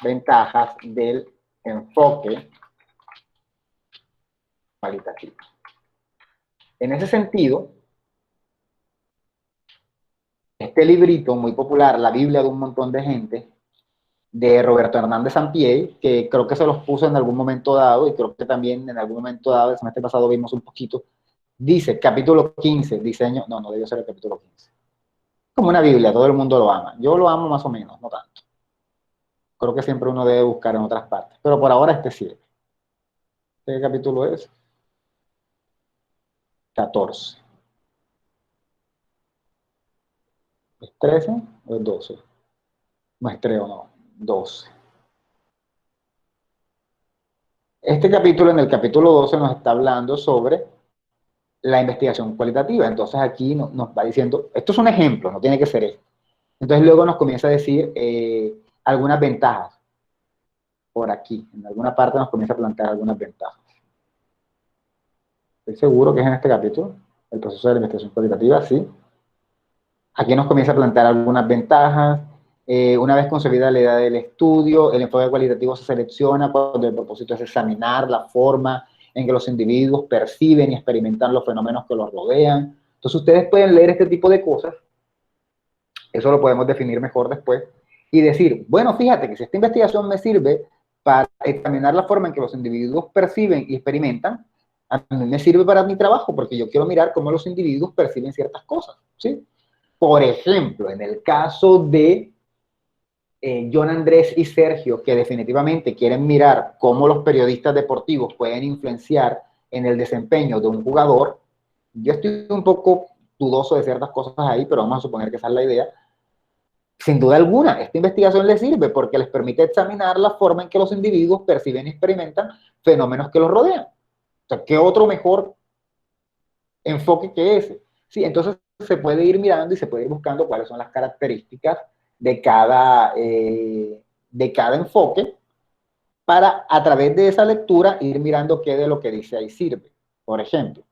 ventajas del enfoque cualitativo. En ese sentido, este librito muy popular, La Biblia de un montón de gente, de Roberto Hernández Sampié, que creo que se los puso en algún momento dado, y creo que también en algún momento dado, el semestre pasado vimos un poquito, dice, capítulo 15, diseño, no debió ser el capítulo 15. Como una Biblia, todo el mundo lo ama. Yo lo amo más o menos, no tanto. Creo que siempre uno debe buscar en otras partes, pero por ahora este sí. ¿Qué capítulo es? 14. ¿Es 13 o es 12? No es 3 o no, 12. Este capítulo, en el capítulo 12, nos está hablando sobre la investigación cualitativa. Entonces aquí nos va diciendo, esto es un ejemplo, no tiene que ser esto. Entonces luego nos comienza a decir algunas ventajas. Por aquí, en alguna parte nos comienza a plantear algunas ventajas. Estoy seguro que es en este capítulo, el proceso de la investigación cualitativa, sí. Aquí nos comienza a plantear algunas ventajas. Una vez concebida la idea del estudio, el enfoque cualitativo se selecciona cuando el propósito es examinar la forma en que los individuos perciben y experimentan los fenómenos que los rodean. Entonces ustedes pueden leer este tipo de cosas, eso lo podemos definir mejor después, y decir, bueno, fíjate que si esta investigación me sirve para examinar la forma en que los individuos perciben y experimentan, a mí me sirve para mi trabajo, porque yo quiero mirar cómo los individuos perciben ciertas cosas, ¿sí? Por ejemplo, en el caso de John Andrés y Sergio, que definitivamente quieren mirar cómo los periodistas deportivos pueden influenciar en el desempeño de un jugador, yo estoy un poco dudoso de ciertas cosas ahí, pero vamos a suponer que esa es la idea. Sin duda alguna, esta investigación les sirve porque les permite examinar la forma en que los individuos perciben y experimentan fenómenos que los rodean. O sea, ¿qué otro mejor enfoque que ese? Sí, entonces se puede ir mirando y se puede ir buscando cuáles son las características de cada enfoque para, a través de esa lectura, ir mirando qué de lo que dice ahí sirve. Por ejemplo,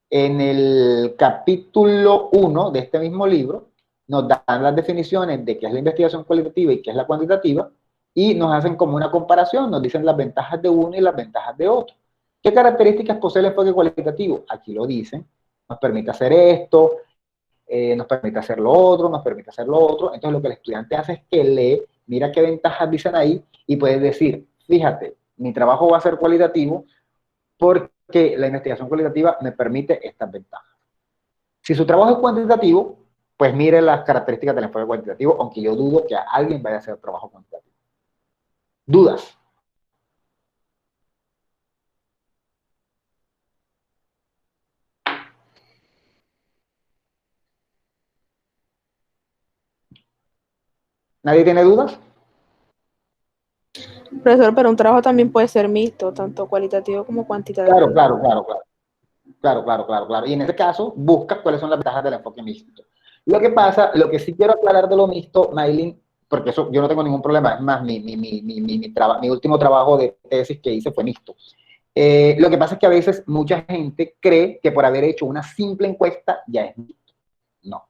en el capítulo 1 de este mismo libro, nos dan las definiciones de qué es la investigación cualitativa y qué es la cuantitativa, y nos hacen como una comparación, nos dicen las ventajas de uno y las ventajas de otro. ¿Qué características posee el enfoque cualitativo? Aquí lo dicen, nos permite hacer esto, nos permite hacer lo otro, nos permite hacer lo otro. Entonces lo que el estudiante hace es que lee, mira qué ventajas dicen ahí, y puede decir, fíjate, mi trabajo va a ser cualitativo porque la investigación cualitativa me permite estas ventajas. Si su trabajo es cuantitativo, pues mire las características del enfoque cuantitativo, aunque yo dudo que alguien vaya a hacer trabajo cuantitativo. ¿Dudas? ¿Nadie tiene dudas? Profesor, pero un trabajo también puede ser mixto, tanto cualitativo como cuantitativo. Claro. Y en ese caso, busca cuáles son las ventajas del enfoque mixto. Lo que pasa, lo que sí quiero aclarar de lo mixto, Maylin, porque eso yo no tengo ningún problema, es más, mi último trabajo de tesis que hice fue mixto. Lo que pasa es que a veces mucha gente cree que por haber hecho una simple encuesta ya es mixto. No.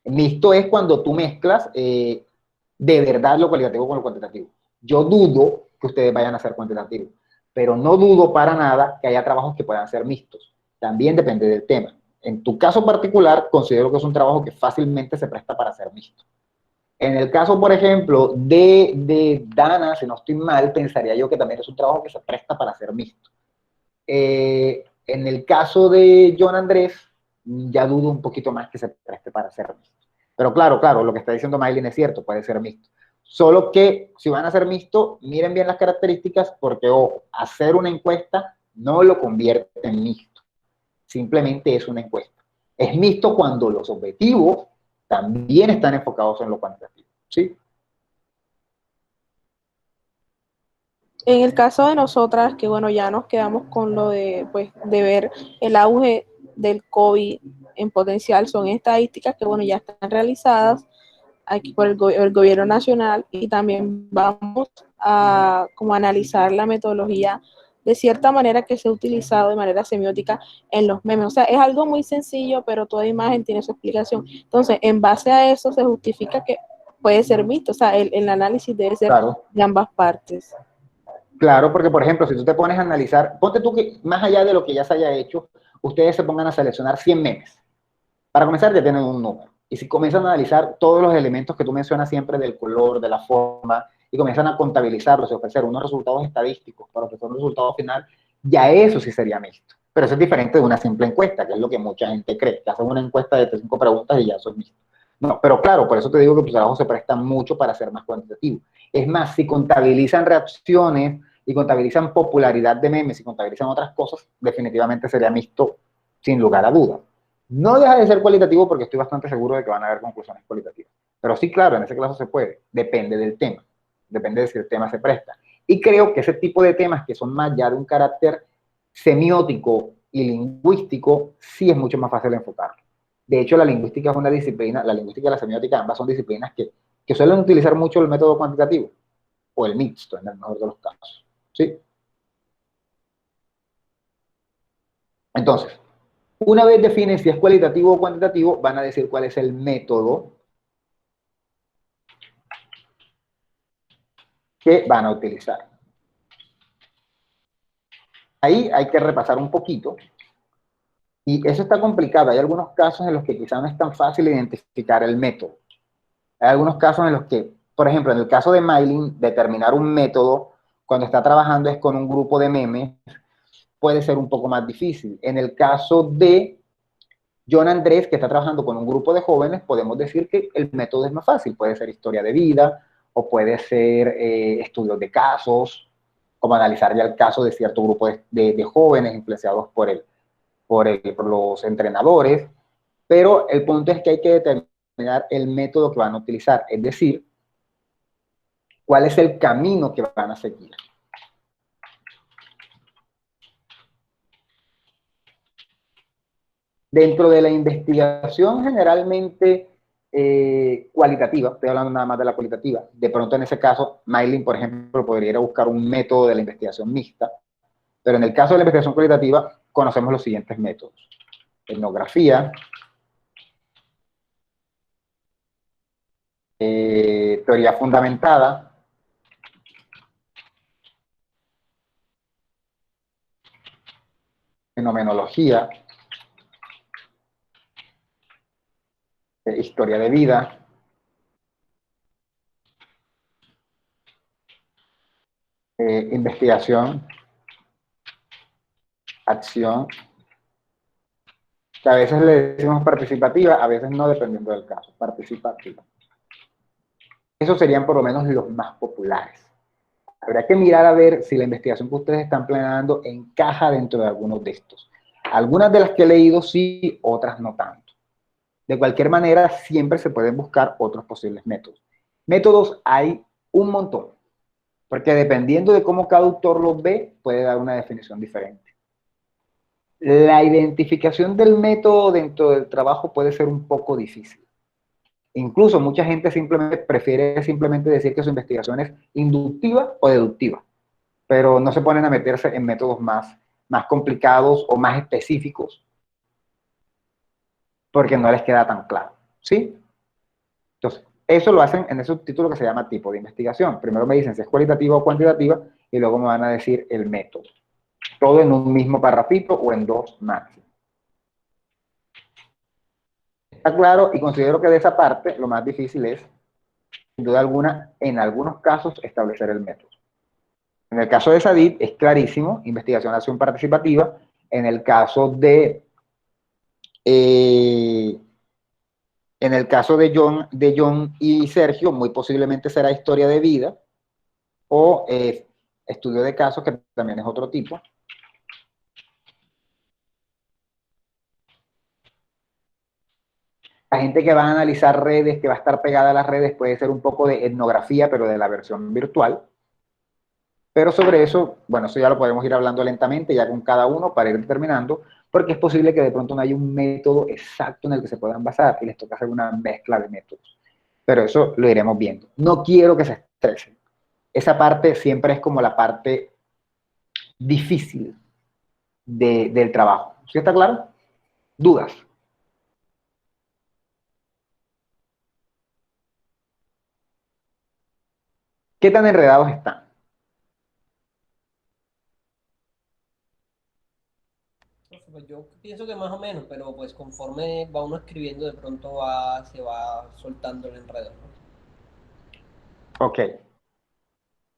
Mixto es cuando tú mezclas de verdad lo cualitativo con lo cuantitativo. Yo dudo que ustedes vayan a ser cuantitativos, pero no dudo para nada que haya trabajos que puedan ser mixtos. También depende del tema. En tu caso particular, considero que es un trabajo que fácilmente se presta para ser mixto. En el caso, por ejemplo, de Dana, si no estoy mal, pensaría yo que también es un trabajo que se presta para ser mixto. En el caso de John Andrés, ya dudo un poquito más que se preste para ser mixto. Pero claro, lo que está diciendo Maylin es cierto, puede ser mixto. Solo que si van a ser mixto, miren bien las características, porque ojo, hacer una encuesta no lo convierte en mixto. Simplemente es una encuesta. Es mixto cuando los objetivos también están enfocados en lo cuantitativo, ¿sí? En el caso de nosotras, que bueno, ya nos quedamos con lo de, pues, de ver el auge del COVID en potencial, son estadísticas que bueno, ya están realizadas aquí por el gobierno nacional, y también vamos a como analizar la metodología de cierta manera que se ha utilizado de manera semiótica en los memes. O sea, es algo muy sencillo, pero toda imagen tiene su explicación. Entonces, en base a eso se justifica que puede ser mixto, o sea, el análisis debe ser de ambas partes. Claro, porque por ejemplo, si tú te pones a analizar, ponte tú que más allá de lo que ya se haya hecho, ustedes se pongan a seleccionar 100 memes. Para comenzar ya tienen un número. Y si comienzan a analizar todos los elementos que tú mencionas siempre del color, de la forma, y comienzan a contabilizarlos y ofrecer unos resultados estadísticos para ofrecer un resultado final, ya eso sí sería mixto. Pero eso es diferente de una simple encuesta, que es lo que mucha gente cree, que hacen una encuesta de 5 preguntas y ya eso es mixto. No, pero claro, por eso te digo que tu trabajo se presta mucho para ser más cuantitativo. Es más, si contabilizan reacciones y contabilizan popularidad de memes y contabilizan otras cosas, definitivamente sería mixto sin lugar a dudas. No deja de ser cualitativo porque estoy bastante seguro de que van a haber conclusiones cualitativas. Pero sí, claro, en ese caso se puede. Depende del tema. Depende de si el tema se presta. Y creo que ese tipo de temas que son más ya de un carácter semiótico y lingüístico, sí es mucho más fácil de enfocarlo. De hecho, la lingüística es una disciplina, la lingüística y la semiótica ambas son disciplinas que suelen utilizar mucho el método cuantitativo o el mixto en el mejor de los casos. ¿Sí? Entonces, una vez definen si es cualitativo o cuantitativo, van a decir cuál es el método que van a utilizar. Ahí hay que repasar un poquito. Y eso está complicado. Hay algunos casos en los que quizás no es tan fácil identificar el método. Hay algunos casos en los que, por ejemplo, en el caso de Mailin, determinar un método cuando está trabajando es con un grupo de memes, puede ser un poco más difícil. En el caso de John Andrés, que está trabajando con un grupo de jóvenes, podemos decir que el método es más fácil. Puede ser historia de vida o puede ser estudios de casos, como analizar ya el caso de cierto grupo de jóvenes influenciados por los entrenadores. Pero el punto es que hay que determinar el método que van a utilizar, es decir, cuál es el camino que van a seguir. Dentro de la investigación generalmente cualitativa, estoy hablando nada más de la cualitativa, de pronto en ese caso, Mailin, por ejemplo, podría ir a buscar un método de la investigación mixta, pero en el caso de la investigación cualitativa, conocemos los siguientes métodos. Etnografía, teoría fundamentada, fenomenología, historia de vida, investigación, acción, que a veces le decimos participativa, a veces no, dependiendo del caso, participativa. Esos serían por lo menos los más populares. Habrá que mirar a ver si la investigación que ustedes están planeando encaja dentro de algunos de estos. Algunas de las que he leído sí, otras no tanto. De cualquier manera, siempre se pueden buscar otros posibles métodos. Métodos hay un montón, porque dependiendo de cómo cada autor los ve, puede dar una definición diferente. La identificación del método dentro del trabajo puede ser un poco difícil. Incluso mucha gente prefiere simplemente decir que su investigación es inductiva o deductiva, pero no se ponen a meterse en métodos más complicados o más específicos porque no les queda tan claro, ¿sí? Entonces, eso lo hacen en ese subtítulo que se llama tipo de investigación. Primero me dicen si es cualitativa o cuantitativa y luego me van a decir el método. Todo en un mismo parrafito o en dos máximo. Está claro y considero que de esa parte lo más difícil es, sin duda alguna, en algunos casos, establecer el método. En el caso de Sadid es clarísimo, investigación acción participativa. En el caso de John y Sergio, muy posiblemente será historia de vida o estudio de casos, que también es otro tipo. La gente que va a analizar redes, que va a estar pegada a las redes, puede ser un poco de etnografía, pero de la versión virtual. Pero sobre eso, bueno, eso ya lo podemos ir hablando lentamente, ya con cada uno, para ir determinando, porque es posible que de pronto no haya un método exacto en el que se puedan basar y les toca hacer una mezcla de métodos. Pero eso lo iremos viendo. No quiero que se estresen. Esa parte siempre es como la parte difícil del trabajo. ¿Sí está claro? ¿Dudas? ¿Qué tan enredados están? Pues yo pienso que más o menos, pero pues conforme va uno escribiendo, de pronto se va soltando el enredo, ¿no? Ok.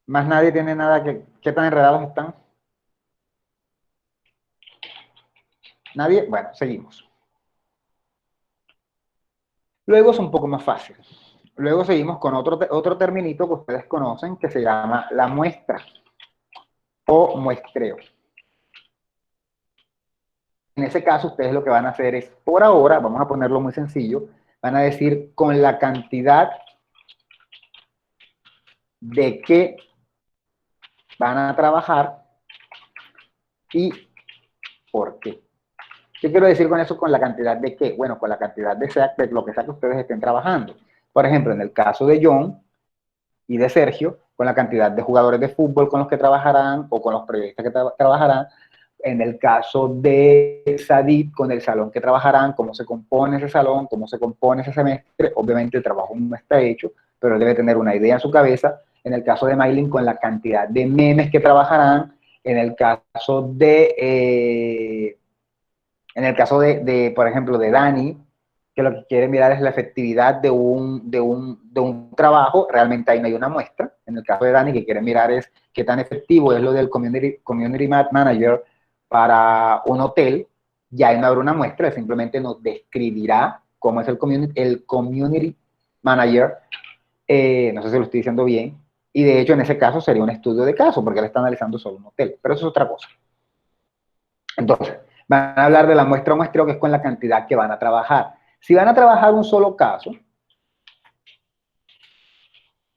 ¿Más nadie tiene nada que... ¿Qué tan enredados están? ¿Nadie? Bueno, seguimos. Luego es un poco más fácil. Luego seguimos con otro terminito que ustedes conocen que se llama la muestra o muestreo. En ese caso, ustedes lo que van a hacer es, por ahora, vamos a ponerlo muy sencillo, van a decir con la cantidad de que van a trabajar y por qué. ¿Qué quiero decir con eso? Con la cantidad de qué. Bueno, con la cantidad de lo que sea que ustedes estén trabajando. Por ejemplo, en el caso de John y de Sergio, con la cantidad de jugadores de fútbol con los que trabajarán o con los proyectos que trabajarán. En el caso de Sadid, con el salón que trabajarán, cómo se compone ese salón, cómo se compone ese semestre. Obviamente el trabajo no está hecho, pero debe tener una idea en su cabeza. En el caso de Maylin, con la cantidad de memes que trabajarán. En el caso de, por ejemplo, de Dani, que lo que quiere mirar es la efectividad de un trabajo, realmente ahí no hay una muestra. En el caso de Dani, que quiere mirar es qué tan efectivo es lo del community manager para un hotel, ya ahí no habrá una muestra, simplemente nos describirá cómo es el community manager, no sé si lo estoy diciendo bien, y de hecho en ese caso sería un estudio de caso, porque él está analizando solo un hotel, pero eso es otra cosa. Entonces, van a hablar de la muestra o muestreo, que es con la cantidad que van a trabajar. Si van a trabajar un solo caso,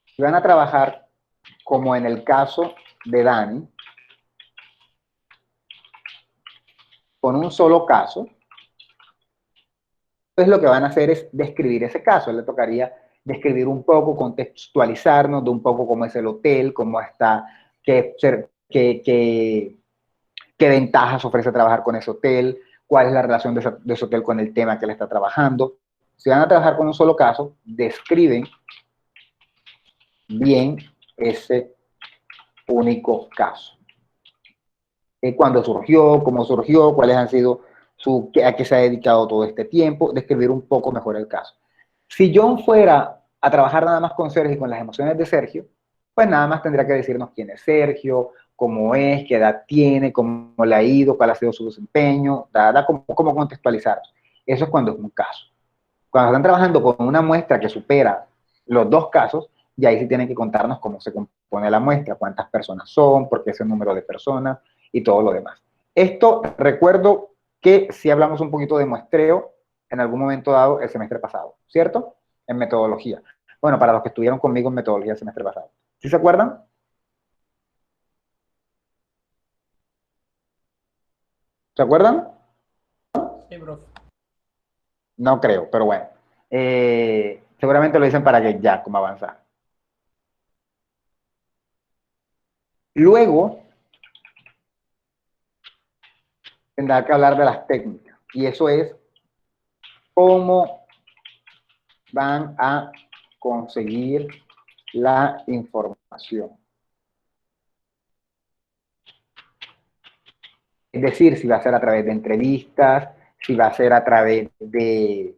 si van a trabajar como en el caso de Dani, con un solo caso, pues lo que van a hacer es describir ese caso. Le tocaría describir un poco, contextualizarnos de un poco cómo es el hotel, cómo está, qué ventajas ofrece trabajar con ese hotel, cuál es la relación de ese hotel con el tema que le está trabajando. Si van a trabajar con un solo caso, describen bien ese único caso. ¿Cuándo surgió? ¿Cómo surgió? ¿Cuáles han sido a qué se ha dedicado todo este tiempo? Describir un poco mejor el caso. Si John fuera a trabajar nada más con Sergio y con las emociones de Sergio, pues nada más tendría que decirnos quién es Sergio, cómo es, qué edad tiene, cómo le ha ido, cuál ha sido su desempeño, cómo contextualizar. Eso es cuando es un caso. Cuando están trabajando con una muestra que supera los dos casos, y ahí sí tienen que contarnos cómo se compone la muestra, cuántas personas son, por qué ese número de personas y todo lo demás. Esto recuerdo que sí hablamos un poquito de muestreo en algún momento dado el semestre pasado, ¿cierto? En metodología. Bueno, para los que estuvieron conmigo en metodología el semestre pasado. ¿Sí se acuerdan? ¿Se acuerdan? Sí, profe. No creo, pero bueno. Seguramente lo dicen para que ya, como avanzar. Luego, tendrá que hablar de las técnicas. Y eso es cómo van a conseguir la información. Es decir, si va a ser a través de entrevistas, si va a ser a través de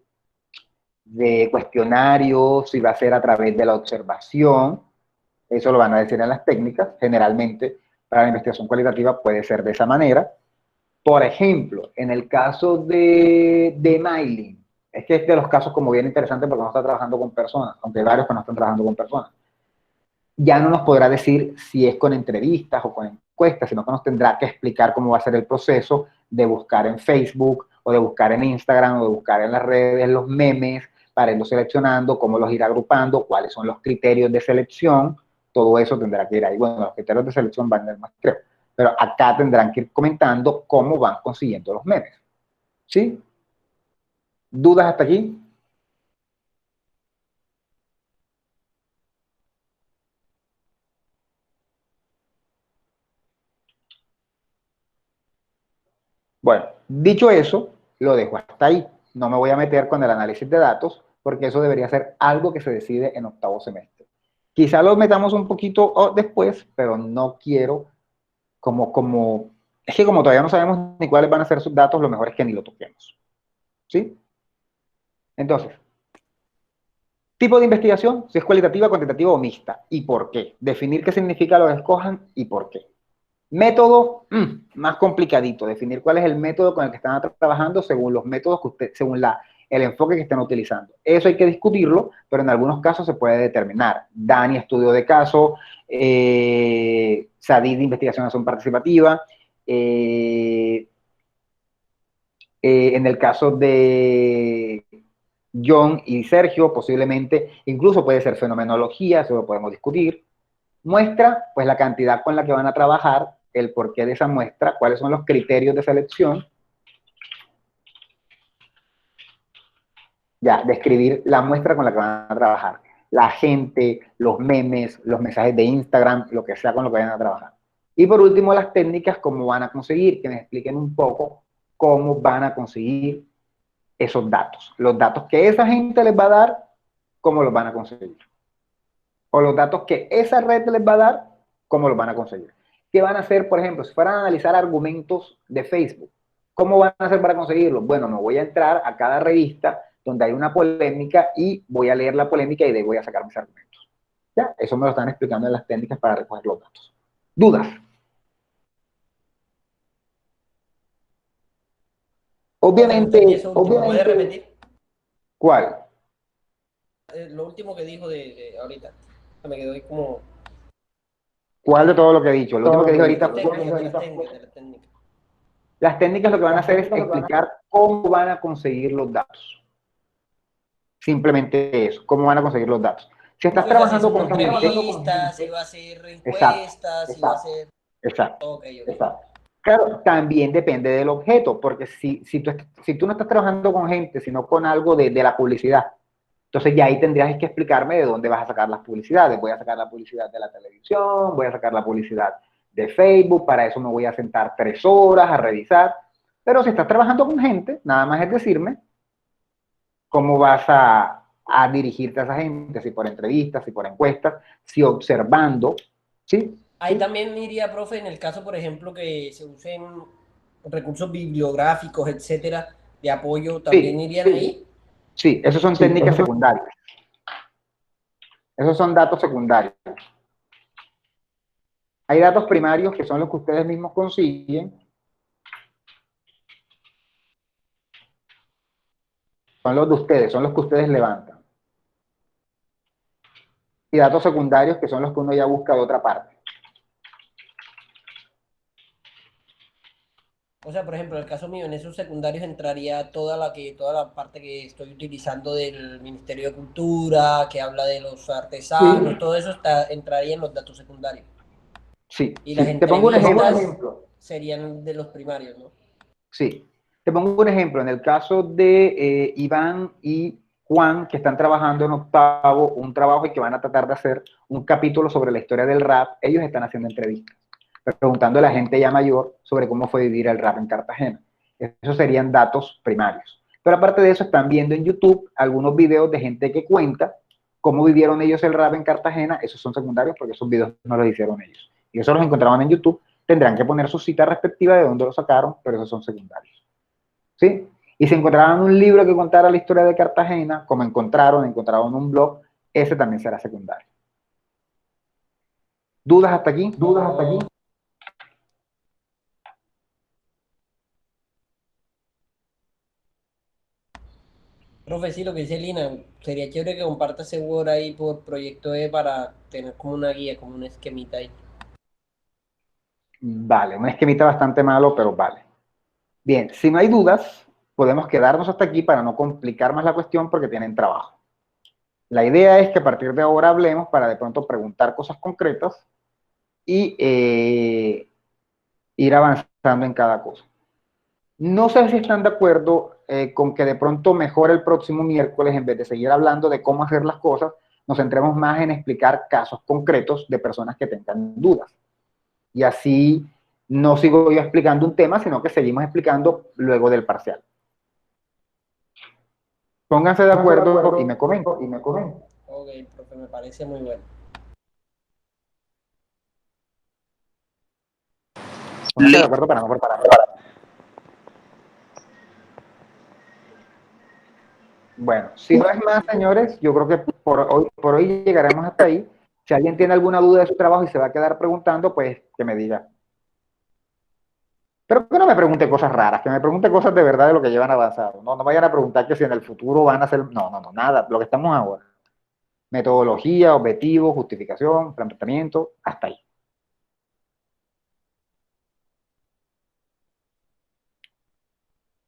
cuestionarios, si va a ser a través de la observación. Eso lo van a decir en las técnicas. Generalmente, para la investigación cualitativa puede ser de esa manera. Por ejemplo, en el caso de Maylin, es que es de los casos como bien interesante porque no está trabajando con personas, aunque hay varios que no están trabajando con personas. Ya no nos podrá decir si es con entrevistas o con encuestas, sino que nos tendrá que explicar cómo va a ser el proceso de buscar en Facebook o de buscar en Instagram o de buscar en las redes los memes para irlos seleccionando, cómo los ir agrupando, cuáles son los criterios de selección, todo eso tendrá que ir ahí. Bueno, los criterios de selección van en el muestreo, pero acá tendrán que ir comentando cómo van consiguiendo los memes. ¿Sí? ¿Dudas hasta aquí? Bueno, dicho eso, lo dejo hasta ahí. No me voy a meter con el análisis de datos, porque eso debería ser algo que se decide en octavo semestre. Quizá lo metamos un poquito después, pero no quiero como Es que como todavía no sabemos ni cuáles van a ser sus datos, lo mejor es que ni lo toquemos. ¿Sí? Entonces, tipo de investigación, si es cualitativa, cuantitativa o mixta. ¿Y por qué? Definir qué significa lo que escojan y por qué. Método, más complicadito. Definir cuál es el método con el que están trabajando según los métodos que usted, según el enfoque que estén utilizando. Eso hay que discutirlo, pero en algunos casos se puede determinar. Dani, estudio de caso, Sadid, investigación acción participativa. En el caso de John y Sergio, posiblemente, incluso puede ser fenomenología, eso lo podemos discutir. Muestra, pues la cantidad con la que van a trabajar, el porqué de esa muestra, cuáles son los criterios de selección. Ya, describir la muestra con la que van a trabajar. La gente, los memes, los mensajes de Instagram, lo que sea con lo que vayan a trabajar. Y por último, las técnicas, cómo van a conseguir, que me expliquen un poco cómo van a conseguir esos datos. Los datos que esa gente les va a dar, cómo los van a conseguir. O los datos que esa red les va a dar, cómo los van a conseguir. ¿Qué van a hacer, por ejemplo, si fueran a analizar argumentos de Facebook? ¿Cómo van a hacer para conseguirlos? Bueno, me voy a entrar a cada revista donde hay una polémica y voy a leer la polémica y de ahí voy a sacar mis argumentos. ¿Ya? Eso me lo están explicando en las técnicas para recoger los datos. ¿Dudas? Obviamente, Eso último, ¿puedes repetir? ¿Cuál? Lo último que dijo de ahorita. Me quedó ahí como... ¿Cuál de todo lo que he dicho? Lo último que dije ahorita de las técnicas. Las técnicas lo que van a hacer es explicar cómo van a conseguir los datos. Simplemente eso, cómo van a conseguir los datos. Si estás trabajando con gente... Si va a hacer encuestas, si va a hacer... Exacto. Okay. Claro, también depende del objeto, porque si tú no estás trabajando con gente, sino con algo de la publicidad, entonces ya ahí tendrías que explicarme de dónde vas a sacar las publicidades. Voy a sacar la publicidad de la televisión, voy a sacar la publicidad de Facebook, para eso me voy a sentar 3 horas a revisar. Pero si estás trabajando con gente, nada más es decirme cómo vas a dirigirte a esa gente, si por entrevistas, si por encuestas, si observando, ¿sí? Ahí también iría, profe, en el caso, por ejemplo, que se usen recursos bibliográficos, etcétera, de apoyo, ¿también irían ahí? Sí, esos son técnicas secundarias. Esos son datos secundarios. Hay datos primarios que son los que ustedes mismos consiguen. Son los de ustedes, son los que ustedes levantan. Y datos secundarios que son los que uno ya busca de otra parte. O sea, por ejemplo, en el caso mío, en esos secundarios entraría toda la parte que estoy utilizando del Ministerio de Cultura, que habla de los artesanos, todo eso entraría en los datos secundarios. Sí. Y las te pongo un ejemplo. Serían de los primarios, ¿no? Sí. Te pongo un ejemplo. En el caso de Iván y Juan, que están trabajando en octavo, un trabajo y que van a tratar de hacer un capítulo sobre la historia del rap, ellos están haciendo entrevistas, preguntando a la gente ya mayor sobre cómo fue vivir el rap en Cartagena. Esos serían datos primarios. Pero aparte de eso, están viendo en YouTube algunos videos de gente que cuenta cómo vivieron ellos el rap en Cartagena. Esos son secundarios porque esos videos no los hicieron ellos. Y esos los encontraban en YouTube. Tendrán que poner su cita respectiva de dónde lo sacaron, pero esos son secundarios. ¿Sí? Y si encontraban un libro que contara la historia de Cartagena, como encontraron un blog, ese también será secundario. ¿Dudas hasta aquí? ¿Dudas hasta aquí? Profe, sí, lo que dice Lina, sería chévere que comparta ese Word ahí por Proyecto E para tener como una guía, como un esquemita ahí. Vale, un esquemita bastante malo, pero vale. Bien, si no hay dudas, podemos quedarnos hasta aquí para no complicar más la cuestión porque tienen trabajo. La idea es que a partir de ahora hablemos para de pronto preguntar cosas concretas y ir avanzando en cada cosa. No sé si están de acuerdo con que de pronto mejor el próximo miércoles, en vez de seguir hablando de cómo hacer las cosas, nos centremos más en explicar casos concretos de personas que tengan dudas. Y así no sigo yo explicando un tema, sino que seguimos explicando luego del parcial. Pónganse de acuerdo y me comento. Ok, profe, me parece muy bueno. Pónganse de acuerdo para no cortar. Bueno, si no es más, señores, yo creo que por hoy llegaremos hasta ahí. Si alguien tiene alguna duda de su trabajo y se va a quedar preguntando, pues que me diga. Pero que no me pregunte cosas raras, que me pregunte cosas de verdad de lo que llevan avanzado. No, no vayan a preguntar que si en el futuro van a hacer... No, no, no, nada. Lo que estamos ahora. Metodología, objetivos, justificación, planteamiento, hasta ahí.